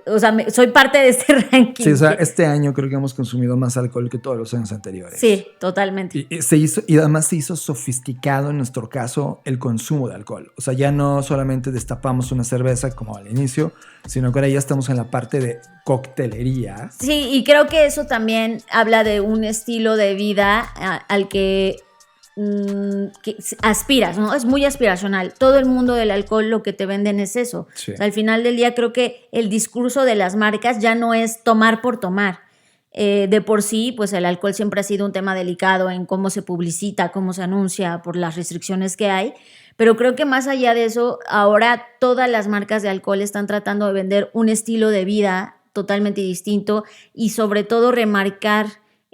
O sea, soy parte de este ranking. Sí, o sea, este año creo que hemos consumido más alcohol que todos los años anteriores. Sí, totalmente. Y además se hizo sofisticado en nuestro caso el consumo de alcohol. O sea, ya no solamente destapamos una cerveza como al inicio, sino que ahora ya estamos en la parte de coctelería. Sí, y creo que eso también habla de un estilo de vida al que aspiras, ¿no? Es muy aspiracional. Todo el mundo del alcohol lo que te venden es eso. Sí. O sea, al final del día creo que el discurso de las marcas ya no es tomar por tomar. De por sí, pues el alcohol siempre ha sido un tema delicado en cómo se publicita, cómo se anuncia, por las restricciones que hay. Pero creo que más allá de eso, ahora todas las marcas de alcohol están tratando de vender un estilo de vida totalmente distinto y sobre todo remarcar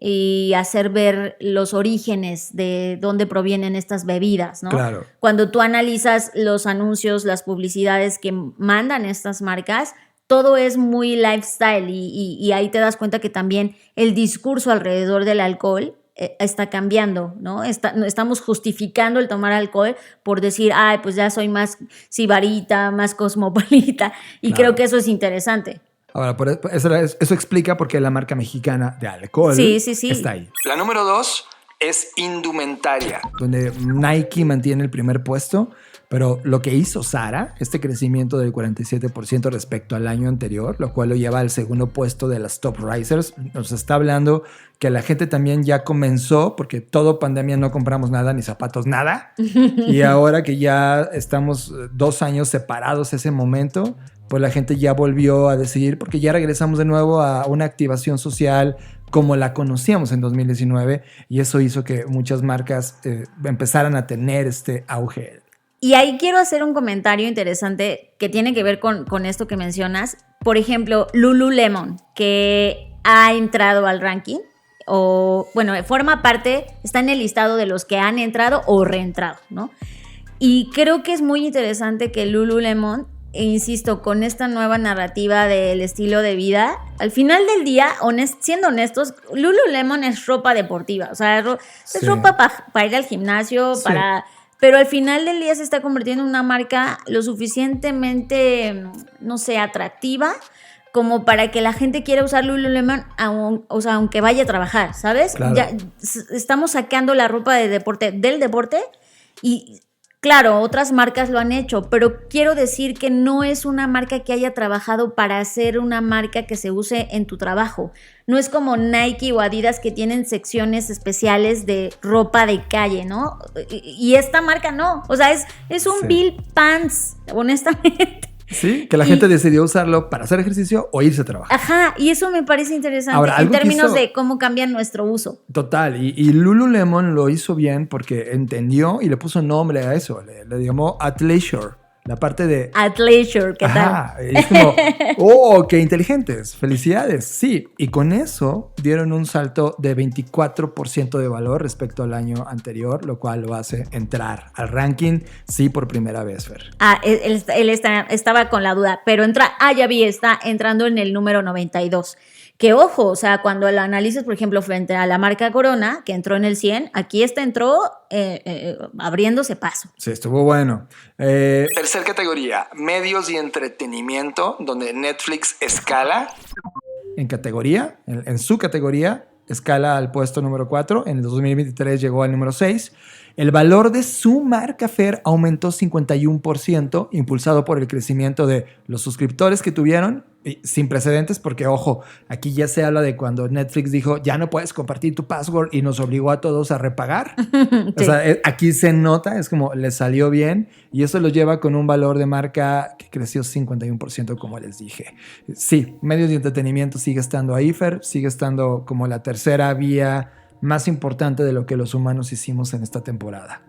y hacer ver los orígenes de dónde provienen estas bebidas, ¿no? Claro. Cuando tú analizas los anuncios, las publicidades que mandan estas marcas, todo es muy lifestyle y ahí te das cuenta que también el discurso alrededor del alcohol está cambiando, ¿no? Estamos justificando el tomar alcohol por decir, ay, pues ya soy más sibarita, más cosmopolita, y Claro. Creo que eso es interesante. Ahora, eso explica por qué la marca mexicana de alcohol Sí. está ahí. La número 2 es indumentaria, donde Nike mantiene el primer puesto, pero lo que hizo Zara, este crecimiento del 47% respecto al año anterior, lo cual lo lleva al segundo puesto de las top risers, nos está hablando que la gente también ya comenzó, porque todo pandemia no compramos nada, ni zapatos, nada, y ahora que ya estamos 2 años separados de ese momento, pues la gente ya volvió a decidir, porque ya regresamos de nuevo a una activación social como la conocíamos en 2019, y eso hizo que muchas marcas empezaran a tener este auge. Y ahí quiero hacer un comentario interesante que tiene que ver con esto que mencionas. Por ejemplo, Lululemon, que ha entrado al ranking, o bueno, forma parte, está en el listado de los que han entrado o reentrado, ¿no? Y creo que es muy interesante que Lululemon, insisto, con esta nueva narrativa del estilo de vida, al final del día, siendo honestos, Lululemon es ropa deportiva, o sea, es ropa para ir al gimnasio, Sí. pero al final del día se está convirtiendo en una marca lo suficientemente, no sé, atractiva como para que la gente quiera usar Lululemon, aunque vaya a trabajar, ¿sabes? Claro. Ya estamos sacando la ropa del deporte y claro, otras marcas lo han hecho, pero quiero decir que no es una marca que haya trabajado para hacer una marca que se use en tu trabajo. No es como Nike o Adidas que tienen secciones especiales de ropa de calle, ¿no? Y esta marca no. O sea, es un Sí. Bill Pants, honestamente. Sí, que la gente decidió usarlo para hacer ejercicio o irse a trabajar. Ajá, y eso me parece interesante Ahora, en algo que términos hizo- de cómo cambia nuestro uso. Total, y Lululemon lo hizo bien porque entendió y le puso nombre a eso, le llamó athleisure, la parte de... Athleisure, ¿qué tal? Ajá, y es como, oh, qué inteligentes, felicidades, sí. Y con eso dieron un salto de 24% de valor respecto al año anterior, lo cual lo hace entrar al ranking, sí, por primera vez, Fer. Él estaba con la duda, pero ya vi, está entrando en el número 92. Que ojo, o sea, cuando lo analices, por ejemplo, frente a la marca Corona, que entró en el 100, aquí entró abriéndose paso. Sí, estuvo bueno. Tercer categoría, medios y entretenimiento, donde Netflix escala. En categoría, en su categoría, escala al puesto número 4. En el 2023 llegó al número 6. El valor de su marca, Fer, aumentó 51%, impulsado por el crecimiento de los suscriptores que tuvieron, y sin precedentes, porque, ojo, aquí ya se habla de cuando Netflix dijo, ya no puedes compartir tu password y nos obligó a todos a repagar. Sí. O sea, aquí se nota, es como les salió bien y eso lo lleva con un valor de marca que creció 51%, como les dije. Sí, medios de entretenimiento sigue estando ahí, Fer, sigue estando como la tercera vía más importante de lo que los humanos hicimos en esta temporada.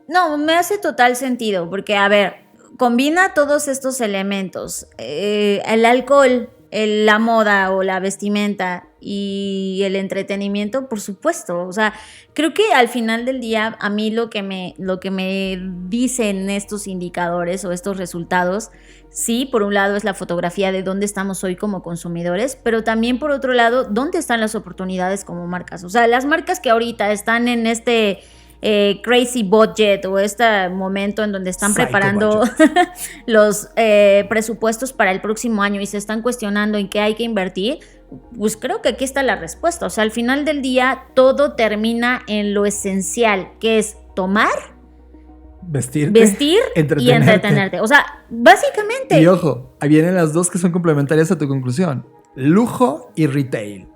No, me hace total sentido, porque, a ver, combina todos estos elementos, el alcohol, la moda o la vestimenta y el entretenimiento, por supuesto. O sea, creo que al final del día, a mí lo que me dicen estos indicadores o estos resultados, sí, por un lado es la fotografía de dónde estamos hoy como consumidores, pero también por otro lado, dónde están las oportunidades como marcas. O sea, las marcas que ahorita están en este crazy budget o este momento en donde están Psycho preparando los presupuestos para el próximo año y se están cuestionando en qué hay que invertir, pues creo que aquí está la respuesta. O sea, al final del día todo termina en lo esencial, que es tomar, vestir y entretenerte. O sea, básicamente. Y ojo, ahí vienen las dos que son complementarias a tu conclusión. Lujo y retail.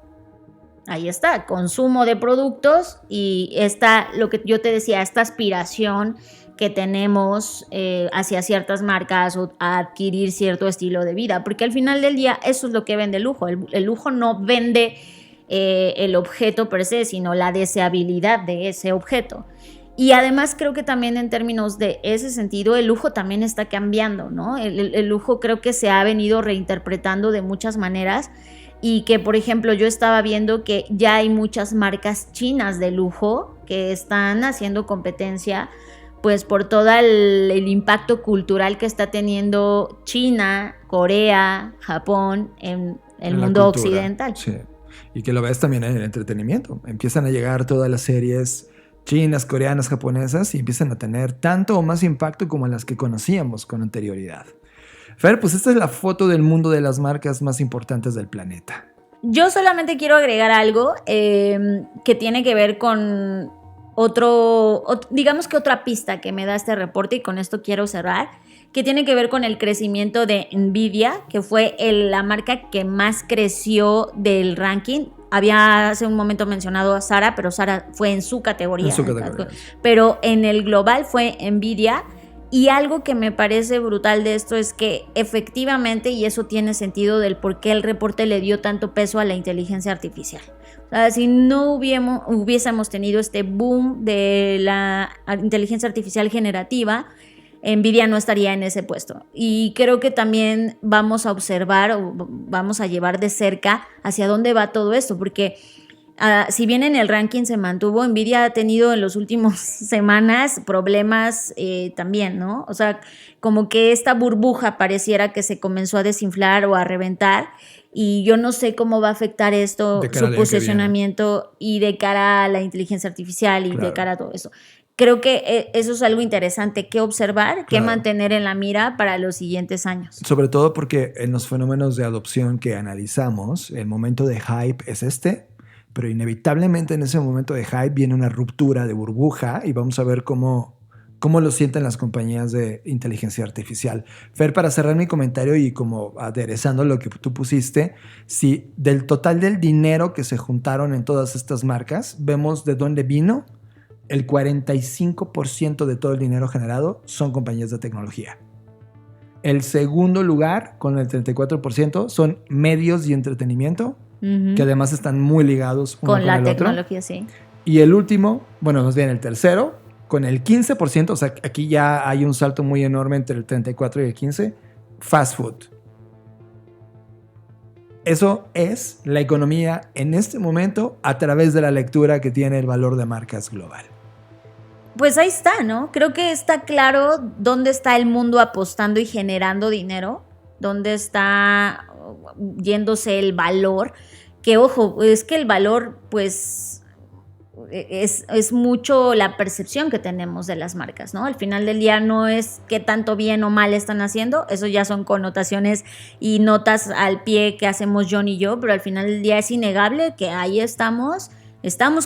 Ahí está, consumo de productos y está lo que yo te decía, esta aspiración que tenemos hacia ciertas marcas o a adquirir cierto estilo de vida, porque al final del día eso es lo que vende el lujo. El lujo no vende el objeto per se, sino la deseabilidad de ese objeto. Y además creo que también en términos de ese sentido, el lujo también está cambiando, ¿no? El lujo creo que se ha venido reinterpretando de muchas maneras. Y que, por ejemplo, yo estaba viendo que ya hay muchas marcas chinas de lujo que están haciendo competencia, pues por todo el impacto cultural que está teniendo China, Corea, Japón en el mundo occidental. Sí. Y que lo ves también en el entretenimiento. Empiezan a llegar todas las series chinas, coreanas, japonesas y empiezan a tener tanto o más impacto como las que conocíamos con anterioridad. Fer, pues esta es la foto del mundo de las marcas más importantes del planeta. Yo solamente quiero agregar algo que tiene que ver con digamos que otra pista que me da este reporte, y con esto quiero cerrar, que tiene que ver con el crecimiento de Nvidia, que fue la marca que más creció del ranking. Había hace un momento mencionado a Zara, pero Zara fue en su categoría. En su categoría. Pero en el global fue Nvidia. Y algo que me parece brutal de esto es que efectivamente, y eso tiene sentido del por qué el reporte le dio tanto peso a la inteligencia artificial. O sea, si no hubiésemos tenido este boom de la inteligencia artificial generativa, Nvidia no estaría en ese puesto. Y creo que también vamos a observar o vamos a llevar de cerca hacia dónde va todo esto, porque si bien en el ranking se mantuvo, Nvidia ha tenido en las últimas semanas problemas también, ¿no? O sea, como que esta burbuja pareciera que se comenzó a desinflar o a reventar, y yo no sé cómo va a afectar esto, su posicionamiento y de cara a la inteligencia artificial y de cara a todo eso. Creo que eso es algo interesante que observar, que mantener en la mira para los siguientes años. Sobre todo porque en los fenómenos de adopción que analizamos, el momento de hype es pero inevitablemente en ese momento de hype viene una ruptura de burbuja y vamos a ver cómo lo sienten las compañías de inteligencia artificial. Fer, para cerrar mi comentario y como aderezando lo que tú pusiste, si del total del dinero que se juntaron en todas estas marcas, vemos de dónde vino, el 45% de todo el dinero generado son compañías de tecnología. El segundo lugar, con el 34%, son medios y entretenimiento, que además están muy ligados uno con la tecnología, otro. Sí. Y el último, bueno, más bien el tercero, con el 15%, o sea, aquí ya hay un salto muy enorme entre el 34 y el 15, fast food. Eso es la economía en este momento a través de la lectura que tiene el valor de marcas global. Pues ahí está, ¿no? Creo que está claro dónde está el mundo apostando y generando dinero, dónde está yéndose el valor, que ojo, es que el valor pues es mucho la percepción que tenemos de las marcas, ¿no? Al final del día no es qué tanto bien o mal están haciendo, eso ya son connotaciones y notas al pie que hacemos John y yo, pero al final del día es innegable que ahí estamos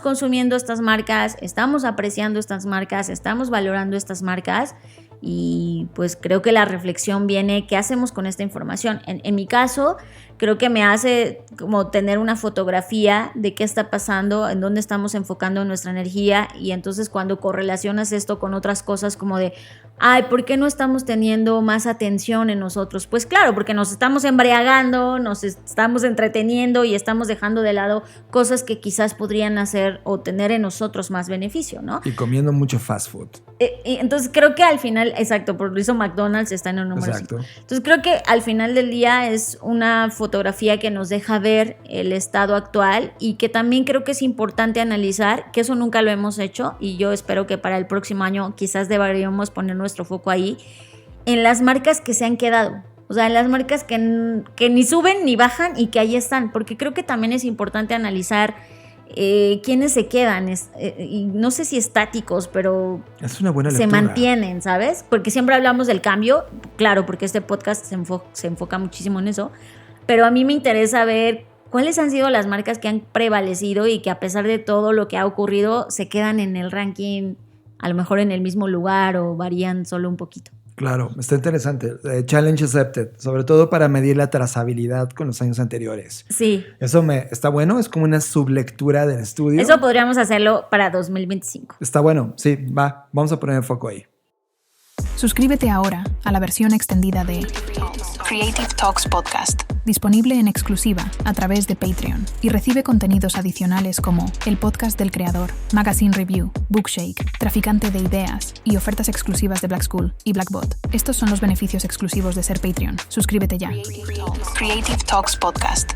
consumiendo estas marcas, estamos apreciando estas marcas, estamos valorando estas marcas. Y pues creo que la reflexión viene, ¿qué hacemos con esta información? En mi caso, creo que me hace como tener una fotografía de qué está pasando, en dónde estamos enfocando nuestra energía, y entonces cuando correlacionas esto con otras cosas como de, ay, ¿por qué no estamos teniendo más atención en nosotros? Pues claro, porque nos estamos embriagando, nos estamos entreteniendo y estamos dejando de lado cosas que quizás podrían hacer o tener en nosotros más beneficio, ¿no? Y comiendo mucho fast food. Entonces creo que al final, exacto, por eso McDonald's está en el número 5. Entonces creo que al final del día es una fotografía que nos deja ver el estado actual, y que también creo que es importante analizar, que eso nunca lo hemos hecho, y yo espero que para el próximo año quizás deberíamos poner nuestro foco ahí, en las marcas que se han quedado. O sea, en las marcas que ni suben ni bajan y que ahí están, porque creo que también es importante analizar quiénes se quedan, y no sé si estáticos, pero es una buena se lectura. mantienen, ¿sabes? Porque siempre hablamos del cambio, claro, porque este podcast se enfoca muchísimo en eso, pero a mí me interesa ver cuáles han sido las marcas que han prevalecido y que a pesar de todo lo que ha ocurrido se quedan en el ranking, a lo mejor en el mismo lugar o varían solo un poquito. Claro, está interesante. Challenge accepted, sobre todo para medir la trazabilidad con los años anteriores. Sí. Eso está bueno, es como una sublectura del estudio. Eso podríamos hacerlo para 2025. Está bueno, sí, vamos a poner el foco ahí. Suscríbete ahora a la versión extendida de Creative Talks Podcast. disponible en exclusiva a través de Patreon, y recibe contenidos adicionales como el podcast del creador, Magazine Review, Bookshake, Traficante de Ideas y ofertas exclusivas de Black School y Blackbot. Estos son los beneficios exclusivos de ser Patreon. Suscríbete ya. Creative Talks Podcast.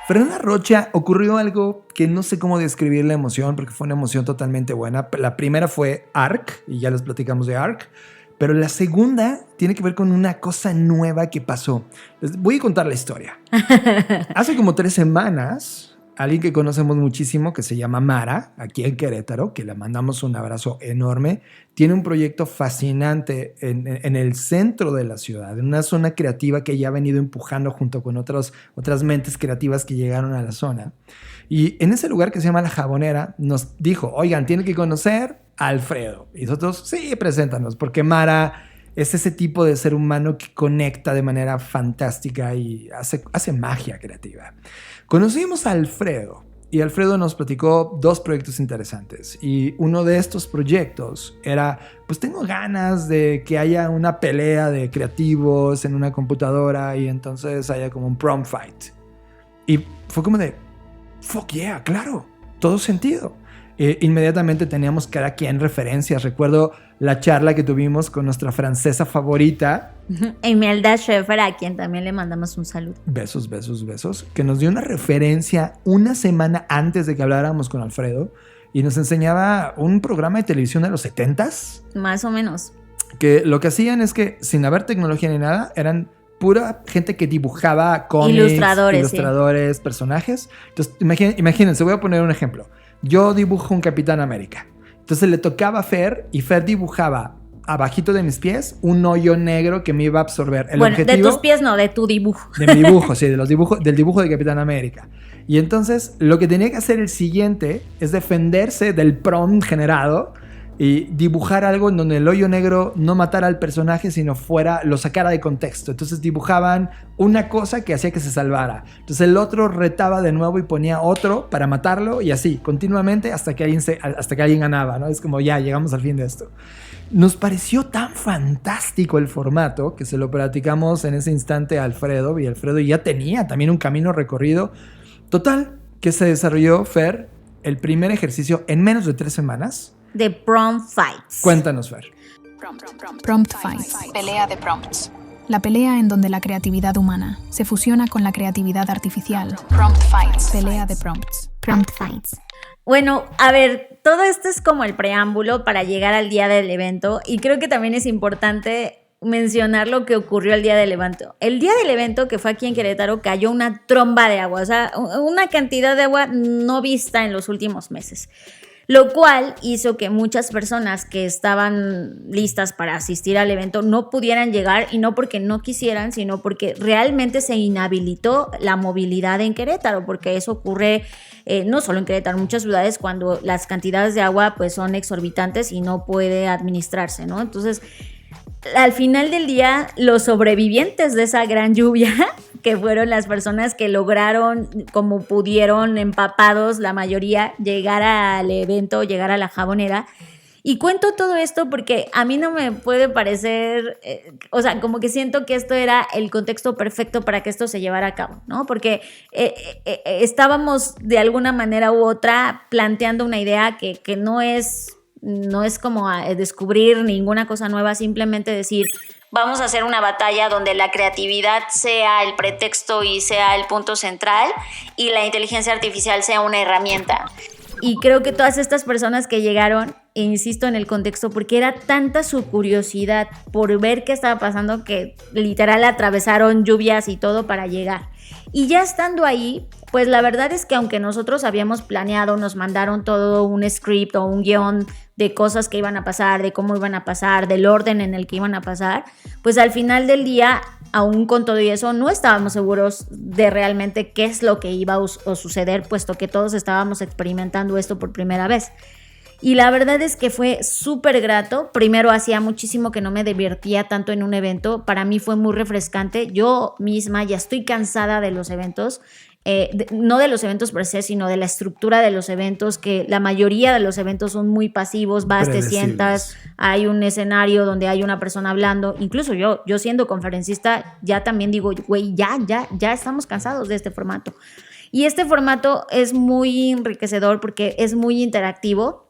Fernanda Rocha, ocurrió algo que no sé cómo describir la emoción, porque fue una emoción totalmente buena. La primera fue ARC, y ya les platicamos de ARC. Pero la segunda tiene que ver con una cosa nueva que pasó. Les voy a contar la historia. Hace como 3 semanas, alguien que conocemos muchísimo, que se llama Mara, aquí en Querétaro, que le mandamos un abrazo enorme, tiene un proyecto fascinante en el centro de la ciudad, en una zona creativa que ella ha venido empujando junto con otras mentes creativas que llegaron a la zona. Y en ese lugar que se llama La Jabonera, nos dijo, oigan, tienen que conocer a Alfredo. Y nosotros, sí, preséntanos, porque Mara es ese tipo de ser humano que conecta de manera fantástica y hace magia creativa. Conocimos a Alfredo, y Alfredo nos platicó 2 proyectos interesantes. Y uno de estos proyectos era, pues tengo ganas de que haya una pelea de creativos en una computadora, y entonces haya como un prom fight. Y fue como de, fuck yeah, claro, todo sentido. inmediatamente teníamos cada quien referencias. Recuerdo la charla que tuvimos con nuestra francesa favorita, Imelda Schaefer, a quien también le mandamos un saludo. besos, que nos dio una referencia una semana antes de que habláramos con Alfredo y nos enseñaba un programa de televisión de los 70s. Más o menos. Que lo que hacían es que sin haber tecnología ni nada, eran pura gente que dibujaba cómics, ilustradores, sí. Personajes. Entonces, imagínense, voy a poner un ejemplo. Yo dibujo un Capitán América. Entonces le tocaba a Fer y Fer dibujaba abajito de mis pies un hoyo negro que me iba a absorber. De tus pies no, de tu dibujo. De mi dibujo, sí, del dibujo de Capitán América. Y entonces lo que tenía que hacer el siguiente es defenderse del prompt generado y dibujar algo en donde el hoyo negro no matara al personaje, sino lo sacara de contexto. Entonces dibujaban una cosa que hacía que se salvara. Entonces el otro retaba de nuevo y ponía otro para matarlo, y así, continuamente hasta que alguien ganaba, ¿no? Es como, ya, llegamos al fin de esto. Nos pareció tan fantástico el formato que se lo platicamos en ese instante a Alfredo, y Alfredo ya tenía también un camino recorrido. Total, que se desarrolló, Fer, el primer ejercicio en menos de 3 semanas. De Prompt Fights. Cuéntanos, Fer. Prompt Fights. Pelea de prompts. La pelea en donde la creatividad humana se fusiona con la creatividad artificial. Prompt Fights. Pelea de prompts. Prompt Fights. Bueno, a ver, todo esto es como el preámbulo para llegar al día del evento, y creo que también es importante mencionar lo que ocurrió el día del evento. El día del evento, que fue aquí en Querétaro, cayó una tromba de agua, o sea, una cantidad de agua no vista en los últimos meses. Lo cual hizo que muchas personas que estaban listas para asistir al evento no pudieran llegar, y no porque no quisieran, sino porque realmente se inhabilitó la movilidad en Querétaro, porque eso ocurre no solo en Querétaro, en muchas ciudades, cuando las cantidades de agua pues son exorbitantes y no puede administrarse, ¿no? Entonces, al final del día, los sobrevivientes de esa gran lluvia, que fueron las personas que lograron, como pudieron, empapados, la mayoría, llegar al evento, llegar a la Jabonera. Y cuento todo esto porque a mí no me puede parecer, o sea, como que siento que esto era el contexto perfecto para que esto se llevara a cabo, ¿no? Porque estábamos de alguna manera u otra planteando una idea que no es como descubrir ninguna cosa nueva, simplemente decir, vamos a hacer una batalla donde la creatividad sea el pretexto y sea el punto central, y la inteligencia artificial sea una herramienta. Y creo que todas estas personas que llegaron, e insisto en el contexto, porque era tanta su curiosidad por ver qué estaba pasando, que literal atravesaron lluvias y todo para llegar. Y ya estando ahí, pues la verdad es que aunque nosotros habíamos planeado, nos mandaron todo un script o un guión de cosas que iban a pasar, de cómo iban a pasar, del orden en el que iban a pasar, pues al final del día, aún con todo y eso, no estábamos seguros de realmente qué es lo que iba a suceder, puesto que todos estábamos experimentando esto por primera vez. Y la verdad es que fue súper grato. Primero, hacía muchísimo que no me divertía tanto en un evento. Para mí fue muy refrescante. Yo misma ya estoy cansada de los eventos. No de los eventos per se, sino de la estructura de los eventos, que la mayoría de los eventos son muy pasivos. Vas, te sientas, hay un escenario donde hay una persona hablando. Incluso yo siendo conferencista ya también digo, güey, ya estamos cansados de este formato. Y este formato es muy enriquecedor porque es muy interactivo.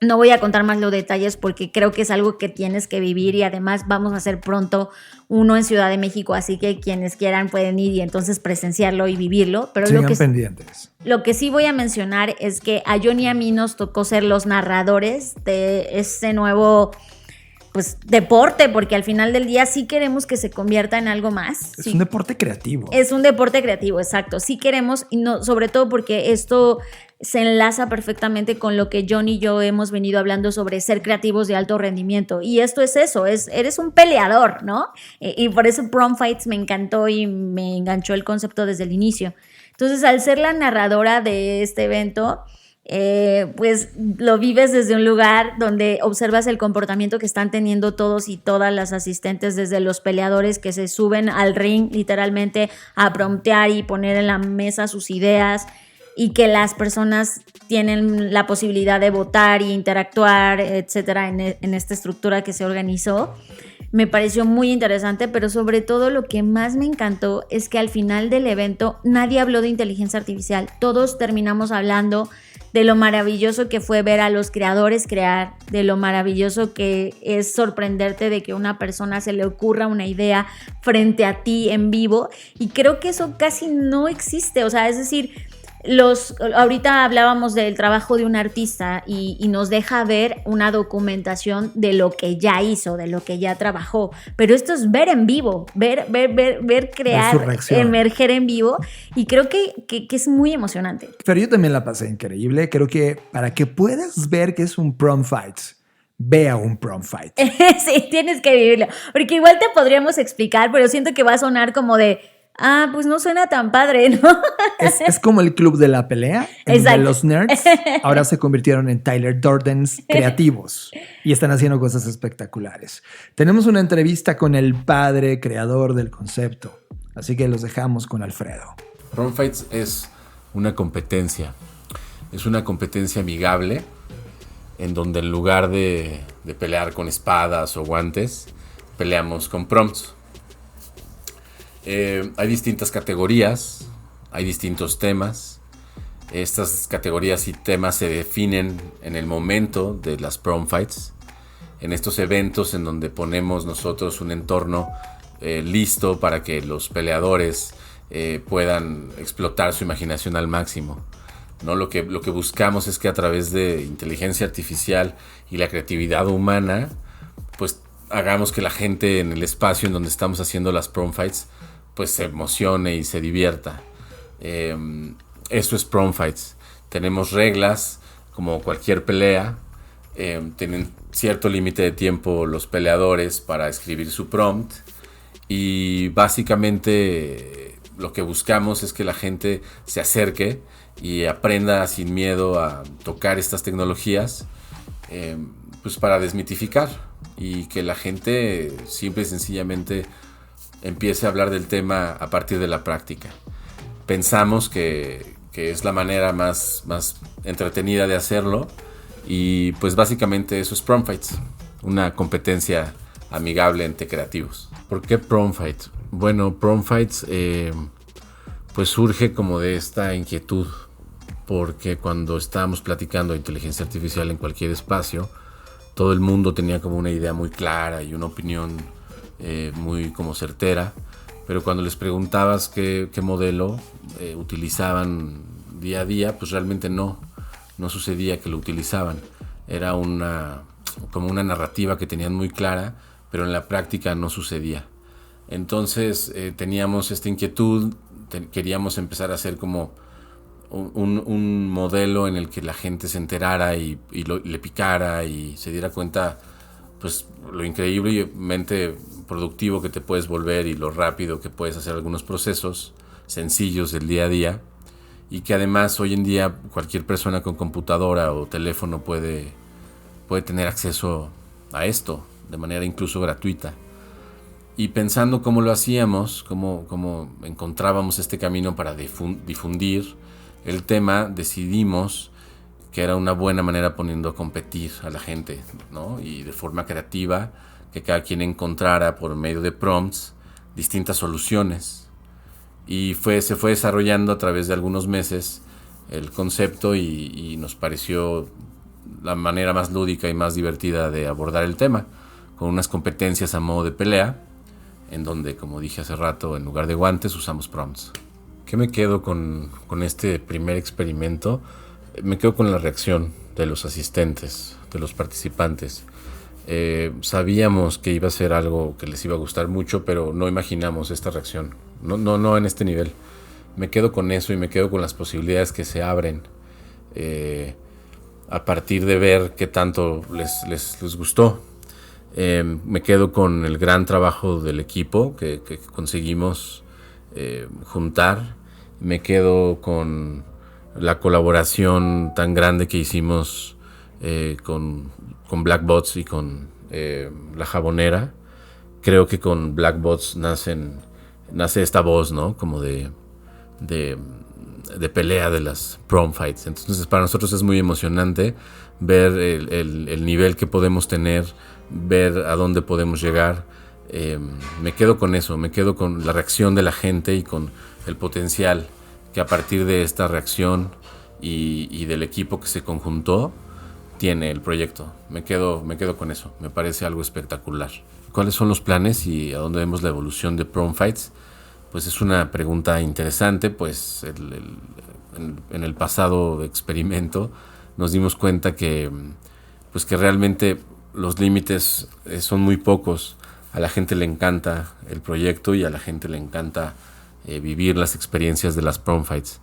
No voy a contar más los detalles porque creo que es algo que tienes que vivir, y además vamos a hacer pronto uno en Ciudad de México, así que quienes quieran pueden ir y entonces presenciarlo y vivirlo. Pero sigan pendientes. Lo que sí voy a mencionar es que a John y a mí nos tocó ser los narradores de ese nuevo deporte, porque al final del día sí queremos que se convierta en algo más. Es un deporte creativo. Es un deporte creativo, exacto. Sí queremos, y no, sobre todo porque esto se enlaza perfectamente con lo que John y yo hemos venido hablando sobre ser creativos de alto rendimiento. Y esto es eso, eres un peleador, ¿no? Y por eso Prompt Fights me encantó y me enganchó el concepto desde el inicio. Entonces, al ser la narradora de este evento, pues lo vives desde un lugar donde observas el comportamiento que están teniendo todos y todas las asistentes, desde los peleadores que se suben al ring literalmente a promptear y poner en la mesa sus ideas, y que las personas tienen la posibilidad de votar e interactuar, etcétera, en esta estructura que se organizó. Me pareció muy interesante, pero sobre todo lo que más me encantó es que al final del evento nadie habló de inteligencia artificial. Todos terminamos hablando de lo maravilloso que fue ver a los creadores crear, de lo maravilloso que es sorprenderte de que una persona se le ocurra una idea frente a ti en vivo, y creo que eso casi no existe, o sea, es decir, ahorita hablábamos del trabajo de un artista y nos deja ver una documentación de lo que ya hizo, de lo que ya trabajó, pero esto es ver en vivo, ver crear, emerger en vivo, y creo que es muy emocionante. Pero yo también la pasé increíble. Creo que para que puedas ver que es un prom fight, ve a un prom fight. Sí, tienes que vivirlo, porque igual te podríamos explicar, pero siento que va a sonar como de pues no suena tan padre, ¿no? Es como el club de la pelea, de los nerds. Ahora se convirtieron en Tyler Durdens creativos y están haciendo cosas espectaculares. Tenemos una entrevista con el padre creador del concepto, así que los dejamos con Alfredo. Prom Fights es una competencia. Es una competencia amigable en donde en lugar de pelear con espadas o guantes, peleamos con prompts. Hay distintas categorías, hay distintos temas. Estas categorías y temas se definen en el momento de las prom fights, en estos eventos en donde ponemos nosotros un entorno listo para que los peleadores puedan explotar su imaginación al máximo, ¿no? Lo que buscamos es que a través de inteligencia artificial y la creatividad humana, pues hagamos que la gente en el espacio en donde estamos haciendo las prom fights pues se emocione y se divierta. Eso es prom fights. Tenemos reglas como cualquier pelea. Tienen cierto límite de tiempo los peleadores para escribir su prompt, y básicamente lo que buscamos es que la gente se acerque y aprenda sin miedo a tocar estas tecnologías, pues para desmitificar, y que la gente simple y sencillamente empiece a hablar del tema a partir de la práctica. Pensamos que es la manera más entretenida de hacerlo, y pues básicamente eso es Prom Fights, una competencia amigable entre creativos. ¿Por qué Prom Fight? Bueno, Prom Fights pues surge como de esta inquietud, porque cuando estábamos platicando de inteligencia artificial en cualquier espacio, todo el mundo tenía como una idea muy clara y una opinión muy como certera, pero cuando les preguntabas qué modelo utilizaban día a día, pues realmente no sucedía que lo utilizaban. Era como una narrativa que tenían muy clara, pero en la práctica no sucedía. Entonces teníamos esta inquietud, queríamos empezar a hacer como un modelo en el que la gente se enterara y le picara y se diera cuenta pues lo increíblemente productivo que te puedes volver y lo rápido que puedes hacer algunos procesos sencillos del día a día, y que además hoy en día cualquier persona con computadora o teléfono puede tener acceso a esto de manera incluso gratuita. Y pensando cómo lo hacíamos, cómo encontrábamos este camino para difundir el tema, decidimos que era una buena manera poniendo a competir a la gente, ¿no? Y de forma creativa, que cada quien encontrara por medio de prompts distintas soluciones. Y se fue desarrollando a través de algunos meses el concepto, y nos pareció la manera más lúdica y más divertida de abordar el tema, con unas competencias a modo de pelea, en donde, como dije hace rato, en lugar de guantes usamos prompts. ¿Qué me quedo con este primer experimento? Me quedo con la reacción de los asistentes, de los participantes. Sabíamos que iba a ser algo que les iba a gustar mucho, pero no imaginamos esta reacción. No en este nivel. Me quedo con eso, y me quedo con las posibilidades que se abren a partir de ver qué tanto les gustó. Me quedo con el gran trabajo del equipo que conseguimos juntar. Me quedo con la colaboración tan grande que hicimos con Blackbots y con La Jabonera. Creo que con Blackbots nace esta voz, ¿no? Como de pelea de las prom fights. Entonces para nosotros es muy emocionante ver el nivel que podemos tener, ver a dónde podemos llegar. Me quedo con eso, me quedo con la reacción de la gente y con el potencial que a partir de esta reacción y del equipo que se conjuntó tiene el proyecto. Me quedo con eso, me parece algo espectacular. ¿Cuáles son los planes y a dónde vemos la evolución de Prom Fights? Pues es una pregunta interesante, pues en el pasado experimento nos dimos cuenta que realmente los límites son muy pocos. A la gente le encanta el proyecto y a la gente le encanta vivir las experiencias de las Prom Fights.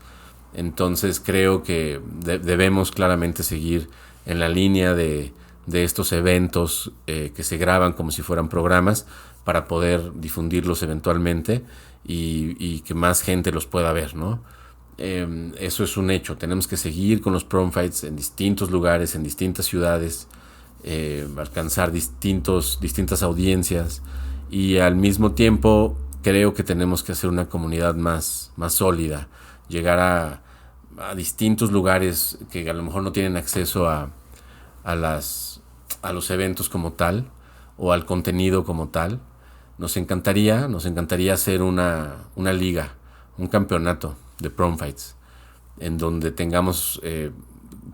Entonces creo que debemos claramente seguir en la línea de estos eventos que se graban como si fueran programas para poder difundirlos eventualmente y que más gente los pueda ver, ¿no? Eso es un hecho. Tenemos que seguir con los Prom Fights en distintos lugares, en distintas ciudades, alcanzar distintas audiencias, y al mismo tiempo creo que tenemos que hacer una comunidad más sólida, llegar a distintos lugares que a lo mejor no tienen acceso a los eventos como tal o al contenido como tal. Nos encantaría hacer una liga, un campeonato de Prom Fights, en donde tengamos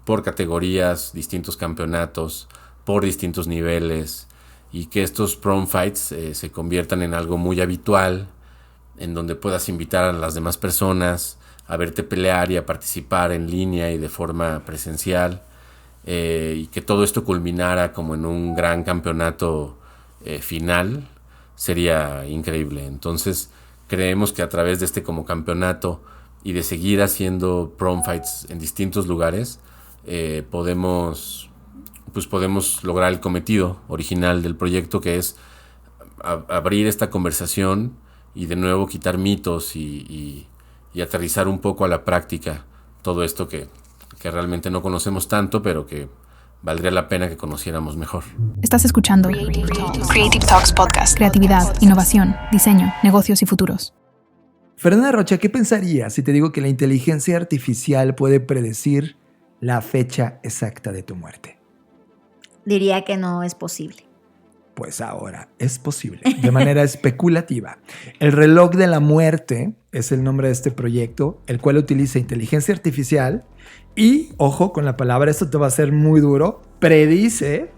por categorías distintos campeonatos, por distintos niveles, y que estos Prom Fights se conviertan en algo muy habitual, en donde puedas invitar a las demás personas a verte pelear y a participar en línea y de forma presencial, y que todo esto culminara como en un gran campeonato final. Sería increíble. Entonces creemos que a través de este como campeonato y de seguir haciendo Prom Fights en distintos lugares, podemos lograr el cometido original del proyecto, que es abrir esta conversación y de nuevo quitar mitos y aterrizar un poco a la práctica todo esto que realmente no conocemos tanto, pero que valdría la pena que conociéramos mejor. Estás escuchando Creative Talks Podcast. Creatividad, innovación, diseño, negocios y futuros. Fernanda Rocha, ¿qué pensarías si te digo que la inteligencia artificial puede predecir la fecha exacta de tu muerte? Diría que no es posible. Pues ahora es posible, de manera especulativa. El reloj de la muerte es el nombre de este proyecto, el cual utiliza inteligencia artificial y, ojo con la palabra, esto te va a ser muy duro, predice,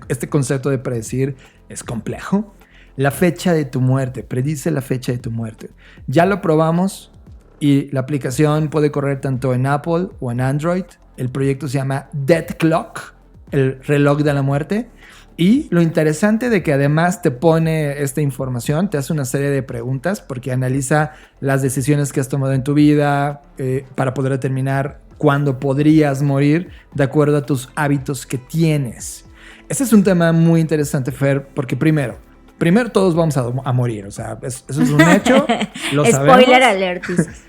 este concepto de predecir es complejo, la fecha de tu muerte, predice la fecha de tu muerte. Ya lo probamos y la aplicación puede correr tanto en Apple o en Android. El proyecto se llama Death Clock, el reloj de la muerte. Y lo interesante de que además te pone esta información, te hace una serie de preguntas porque analiza las decisiones que has tomado en tu vida para poder determinar cuándo podrías morir de acuerdo a tus hábitos que tienes. Este es un tema muy interesante, Fer, porque primero todos vamos a morir, o sea, eso es un hecho, lo sabemos. Spoiler alert.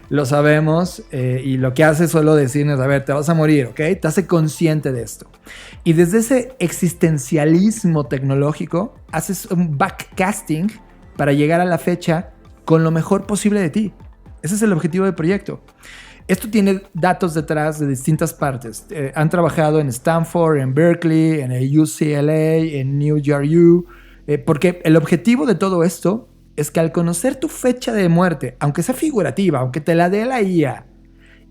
Lo sabemos, y lo que hace es solo decirnos, a ver, te vas a morir, ¿ok? Te hace consciente de esto. Y desde ese existencialismo tecnológico, haces un backcasting para llegar a la fecha con lo mejor posible de ti. Ese es el objetivo del proyecto. Esto tiene datos detrás de distintas partes. Han trabajado en Stanford, en Berkeley, en el UCLA, en New York U, porque el objetivo de todo esto es que al conocer tu fecha de muerte, aunque sea figurativa, aunque te la dé la IA,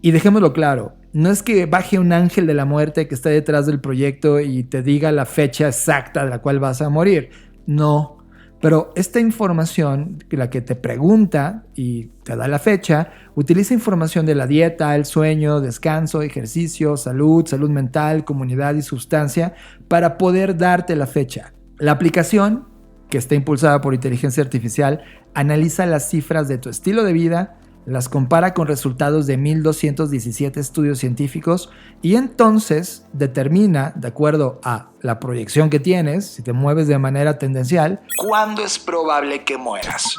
y dejémoslo claro, no es que baje un ángel de la muerte que esté detrás del proyecto y te diga la fecha exacta de la cual vas a morir. No. Pero esta información, la que te pregunta y te da la fecha, utiliza información de la dieta, el sueño, descanso, ejercicio, salud mental, comunidad y sustancia para poder darte la fecha. La aplicación, que está impulsada por inteligencia artificial, analiza las cifras de tu estilo de vida, las compara con resultados de 1,217 estudios científicos y entonces determina, de acuerdo a la proyección que tienes, si te mueves de manera tendencial, ¿cuándo es probable que mueras?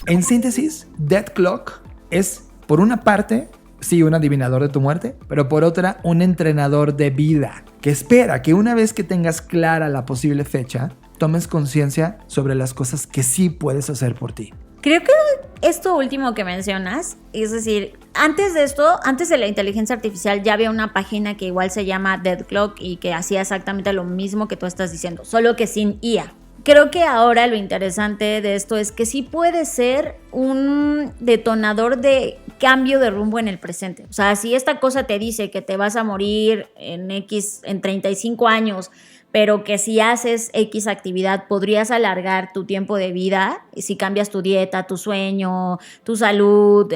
En síntesis, Death Clock es, por una parte, sí, un adivinador de tu muerte, pero por otra, un entrenador de vida que espera que una vez que tengas clara la posible fecha, tomes conciencia sobre las cosas que sí puedes hacer por ti. Creo que esto último que mencionas, es decir, antes de la inteligencia artificial ya había una página que igual se llama Death Clock y que hacía exactamente lo mismo que tú estás diciendo, solo que sin IA. creo que ahora lo interesante de esto es que sí puede ser un detonador de cambio de rumbo en el presente. O sea, si esta cosa te dice que te vas a morir en 35 años, pero que si haces X actividad podrías alargar tu tiempo de vida, si cambias tu dieta, tu sueño, tu salud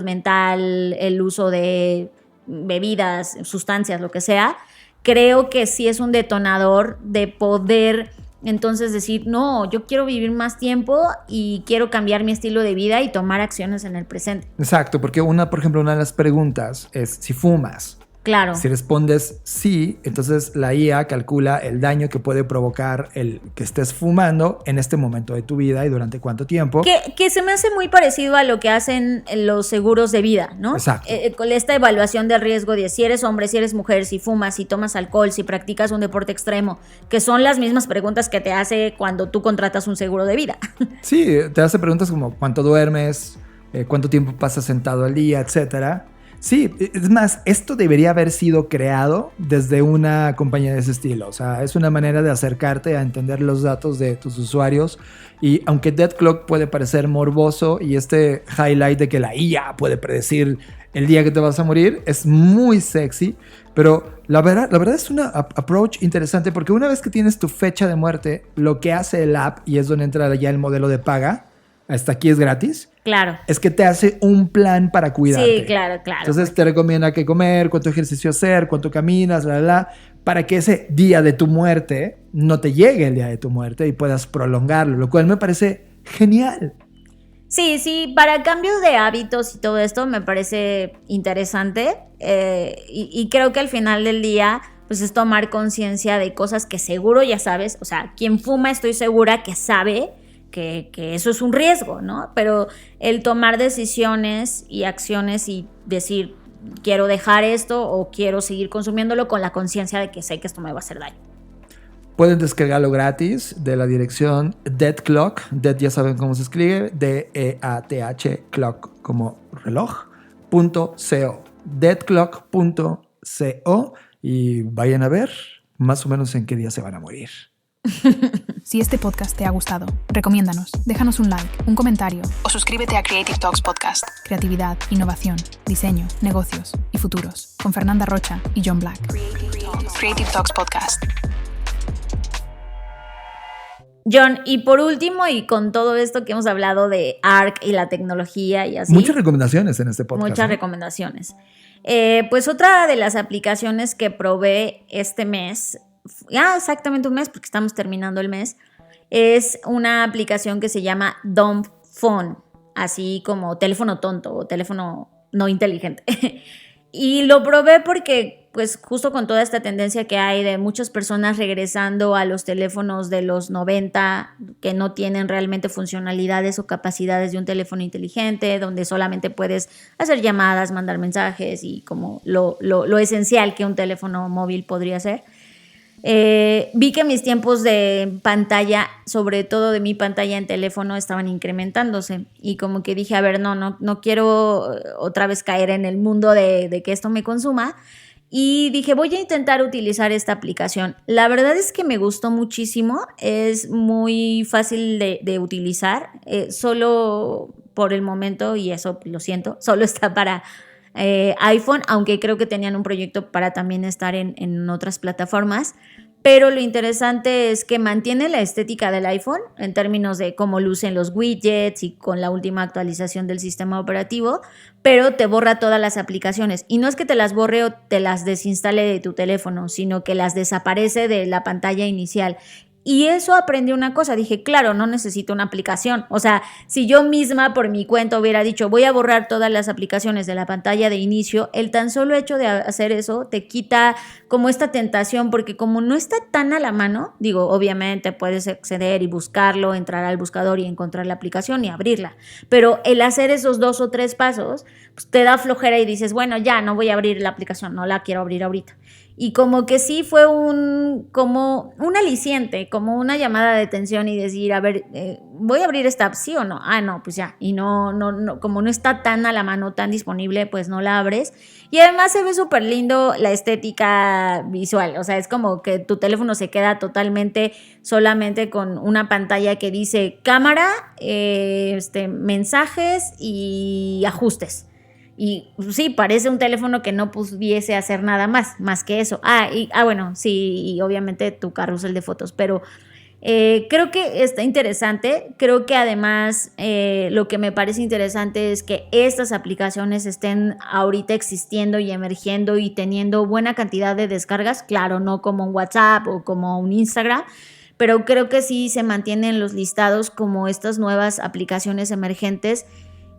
mental, el uso de bebidas, sustancias, lo que sea, creo que sí es un detonador de poder entonces decir, no, yo quiero vivir más tiempo y quiero cambiar mi estilo de vida y tomar acciones en el presente. Exacto, porque por ejemplo, una de las preguntas es si fumas. Claro. Si respondes sí, entonces la IA calcula el daño que puede provocar el que estés fumando en este momento de tu vida y durante cuánto tiempo. Que se me hace muy parecido a lo que hacen los seguros de vida, ¿no? Exacto. Con esta evaluación de riesgo de si eres hombre, si eres mujer, si fumas, si tomas alcohol, si practicas un deporte extremo, que son las mismas preguntas que te hace cuando tú contratas un seguro de vida. Sí, te hace preguntas como cuánto duermes, cuánto tiempo pasas sentado al día, etcétera. Sí, es más, esto debería haber sido creado desde una compañía de ese estilo. O sea, es una manera de acercarte a entender los datos de tus usuarios. Y aunque Death Clock puede parecer morboso y este highlight de que la IA puede predecir el día que te vas a morir, es muy sexy. Pero la verdad es una approach interesante porque una vez que tienes tu fecha de muerte, lo que hace el app, y es donde entra ya el modelo de paga, hasta aquí es gratis. Claro. Es que te hace un plan para cuidarte. Sí, claro. Entonces te recomienda qué comer, cuánto ejercicio hacer, cuánto caminas, para que ese día de tu muerte no te llegue el día de tu muerte y puedas prolongarlo, lo cual me parece genial. Sí, para cambios de hábitos y todo esto me parece interesante y creo que al final del día pues es tomar conciencia de cosas que seguro ya sabes. O sea, quien fuma estoy segura que sabe que eso es un riesgo, ¿no? Pero el tomar decisiones y acciones y decir, quiero dejar esto o quiero seguir consumiéndolo con la conciencia de que sé que esto me va a hacer daño. Pueden descargarlo gratis de la dirección Death Clock. Death ya saben cómo se escribe. DEATH Clock como reloj.co. Deathclock.co y vayan a ver más o menos en qué día se van a morir. Si este podcast te ha gustado, recomiéndanos, déjanos un like, un comentario O suscríbete a Creative Talks Podcast. Creatividad, innovación, diseño, negocios y futuros con Fernanda Rocha y John Black. Creative Talks Podcast. John, y por último, y con todo esto que hemos hablado de ARC y la tecnología y así. Muchas recomendaciones en este podcast. Muchas recomendaciones. Pues otra de las aplicaciones que probé este mes, exactamente un mes porque estamos terminando el mes, es una aplicación que se llama Dumb Phone, así como teléfono tonto o teléfono no inteligente. Y lo probé porque, pues, justo con toda esta tendencia que hay de muchas personas regresando a los teléfonos de los 90 que no tienen realmente funcionalidades o capacidades de un teléfono inteligente, donde solamente puedes hacer llamadas, mandar mensajes y como lo esencial que un teléfono móvil podría ser. Vi que mis tiempos de pantalla, sobre todo de mi pantalla en teléfono, estaban incrementándose y como que dije, a ver, no quiero otra vez caer en el mundo de que esto me consuma, y dije, voy a intentar utilizar esta aplicación. La verdad es que me gustó muchísimo, es muy fácil de utilizar, solo por el momento, y eso lo siento, solo está para iPhone, aunque creo que tenían un proyecto para también estar en otras plataformas. Pero lo interesante es que mantiene la estética del iPhone en términos de cómo lucen los widgets y con la última actualización del sistema operativo, pero te borra todas las aplicaciones. Y no es que te las borre o te las desinstale de tu teléfono, sino que las desaparece de la pantalla inicial. Y eso aprendí una cosa, dije, claro, no necesito una aplicación. O sea, si yo misma por mi cuenta hubiera dicho, voy a borrar todas las aplicaciones de la pantalla de inicio, el tan solo hecho de hacer eso te quita como esta tentación, porque como no está tan a la mano, digo, obviamente puedes acceder y buscarlo, entrar al buscador y encontrar la aplicación y abrirla. Pero el hacer esos 2 o 3 pasos, pues te da flojera y dices, bueno, ya no voy a abrir la aplicación, no la quiero abrir ahorita. Y como que sí fue como un aliciente, como una llamada de atención y decir, a ver, ¿voy a abrir esta app, sí o no? Ah, no, pues ya. Y no, como no está tan a la mano, tan disponible, pues no la abres. Y además se ve súper lindo la estética visual. O sea, es como que tu teléfono se queda totalmente solamente con una pantalla que dice cámara, mensajes y ajustes. Y sí, parece un teléfono que no pudiese hacer nada más que eso. Bueno, sí, y obviamente tu carrusel de fotos, pero creo que está interesante. Creo que además lo que me parece interesante es que estas aplicaciones estén ahorita existiendo y emergiendo y teniendo buena cantidad de descargas. Claro, no como un WhatsApp o como un Instagram, pero creo que sí se mantienen los listados como estas nuevas aplicaciones emergentes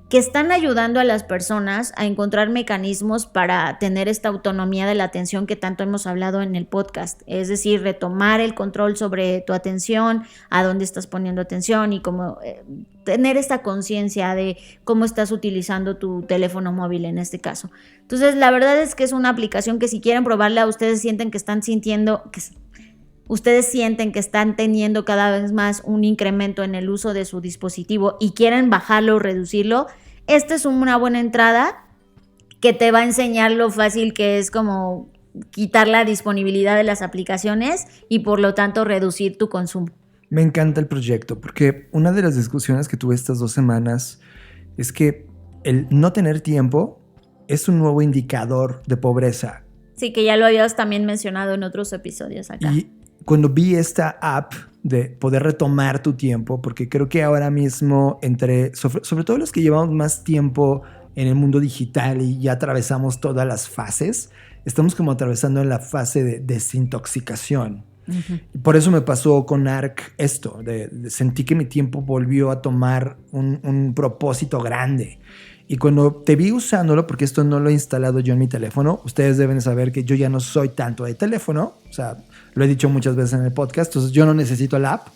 que están ayudando a las personas a encontrar mecanismos para tener esta autonomía de la atención que tanto hemos hablado en el podcast. Es decir, retomar el control sobre tu atención, a dónde estás poniendo atención y cómo tener esta conciencia de cómo estás utilizando tu teléfono móvil en este caso. Entonces, la verdad es que es una aplicación que si quieren probarla, ustedes sienten que están teniendo cada vez más un incremento en el uso de su dispositivo y quieren bajarlo o reducirlo, esta es una buena entrada que te va a enseñar lo fácil que es como quitar la disponibilidad de las aplicaciones y por lo tanto reducir tu consumo. Me encanta el proyecto porque una de las discusiones que tuve estas 2 semanas es que el no tener tiempo es un nuevo indicador de pobreza. Sí, que ya lo habías también mencionado en otros episodios acá. Y cuando vi esta app de poder retomar tu tiempo, porque creo que ahora mismo sobre todo los que llevamos más tiempo en el mundo digital y ya atravesamos todas las fases, estamos como atravesando la fase de desintoxicación. Uh-huh. Por eso me pasó con ARC esto, sentí que mi tiempo volvió a tomar un propósito grande. Y cuando te vi usándolo, porque esto no lo he instalado yo en mi teléfono, ustedes deben saber que yo ya no soy tanto de teléfono, o sea, lo he dicho muchas veces en el podcast, entonces yo no necesito la app,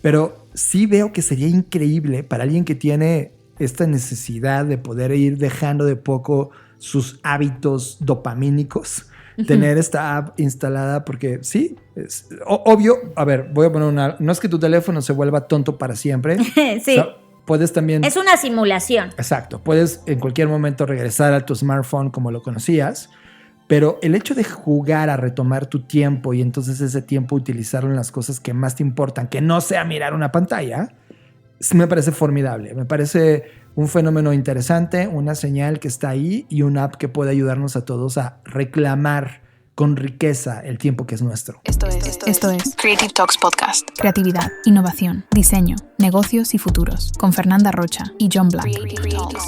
pero sí veo que sería increíble para alguien que tiene esta necesidad de poder ir dejando de poco sus hábitos dopamínicos, tener esta app instalada, porque sí, es obvio. A ver, voy a poner no es que tu teléfono se vuelva tonto para siempre. Sí. O sea, puedes también... Es una simulación. Exacto. Puedes en cualquier momento regresar a tu smartphone como lo conocías, pero el hecho de jugar a retomar tu tiempo y entonces ese tiempo utilizarlo en las cosas que más te importan, que no sea mirar una pantalla, me parece formidable. Me parece un fenómeno interesante, una señal que está ahí y una app que puede ayudarnos a todos a reclamar con riqueza el tiempo que es nuestro. Esto es Creative Talks Podcast. Creatividad, innovación, diseño, negocios y futuros. Con Fernanda Rocha y John Black.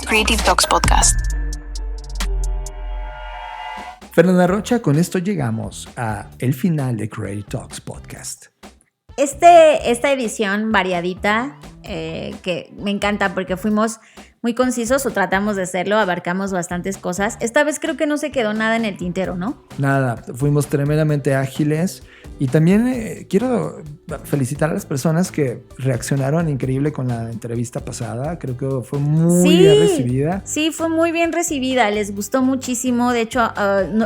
Creative Talks Podcast. Fernanda Rocha, con esto llegamos a el final de Creative Talks Podcast. Esta edición variadita, que me encanta porque fuimos muy concisos o tratamos de hacerlo, abarcamos bastantes cosas. Esta vez creo que no se quedó nada en el tintero, ¿no? Nada, fuimos tremendamente ágiles y también quiero felicitar a las personas que reaccionaron increíble con la entrevista pasada. Creo que fue muy bien recibida. Sí, fue muy bien recibida, les gustó muchísimo. De hecho,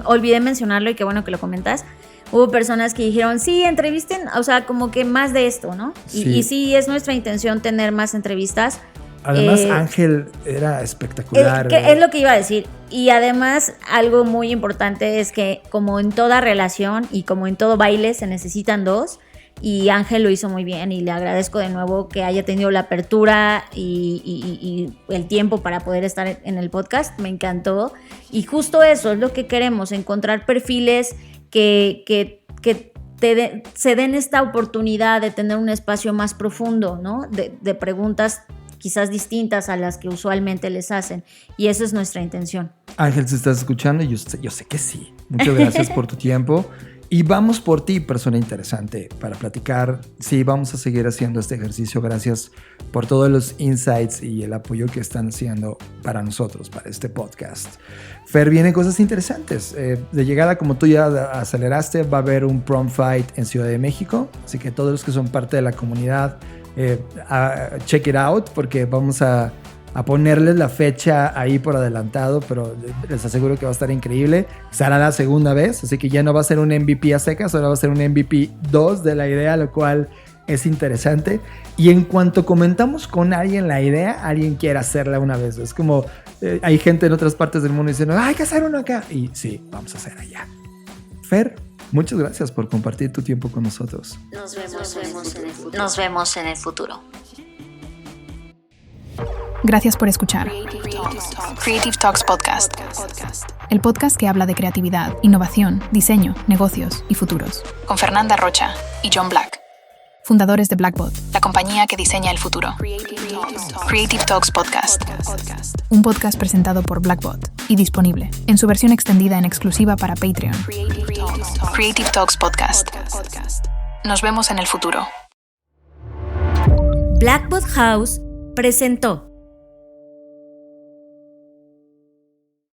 olvidé mencionarlo y qué bueno que lo comentas. Hubo personas que dijeron, sí, entrevisten, o sea, como que más de esto, ¿no? Sí. Y sí, es nuestra intención tener más entrevistas. Además, Ángel era espectacular. Es lo que iba a decir. Y además, algo muy importante es que, como en toda relación y como en todo baile, se necesitan dos. Y Ángel lo hizo muy bien y le agradezco de nuevo que haya tenido la apertura y el tiempo para poder estar en el podcast. Me encantó. Y justo eso es lo que queremos, encontrar perfiles que se den esta oportunidad de tener un espacio más profundo, ¿no? De preguntas quizás distintas a las que usualmente les hacen. Y esa es nuestra intención. Ángel, si estás escuchando, yo sé que sí. Muchas gracias por tu tiempo. Y vamos por ti, persona interesante, para platicar. Sí, vamos a seguir haciendo este ejercicio. Gracias por todos los insights y el apoyo que están haciendo para nosotros, para este podcast. Fer, vienen cosas interesantes. De llegada, como tú ya aceleraste, va a haber un prom fight en Ciudad de México. Así que todos los que son parte de la comunidad, check it out, porque vamos a a ponerles la fecha ahí por adelantado, pero les aseguro que va a estar increíble. Será la segunda vez, así que ya no va a ser un MVP a secas, ahora va a ser un MVP 2 de la idea, lo cual es interesante. Y en cuanto comentamos con alguien la idea, alguien quiere hacerla una vez. Es como hay gente en otras partes del mundo diciendo, hay que hacer uno acá. Y sí, vamos a hacer allá. Fer, muchas gracias por compartir tu tiempo con nosotros. Nos vemos en el futuro. Gracias por escuchar Creative Talks Podcast. el podcast que habla de creatividad, innovación, diseño, negocios y futuros. Con Fernanda Rocha y John Black, Fundadores de Blackbot, la compañía que diseña el futuro. Creative Talks Podcast. un podcast presentado por Blackbot y disponible en su versión extendida en exclusiva para Patreon. Creative Talks Podcast. Nos vemos en el futuro. Blackbot House presentó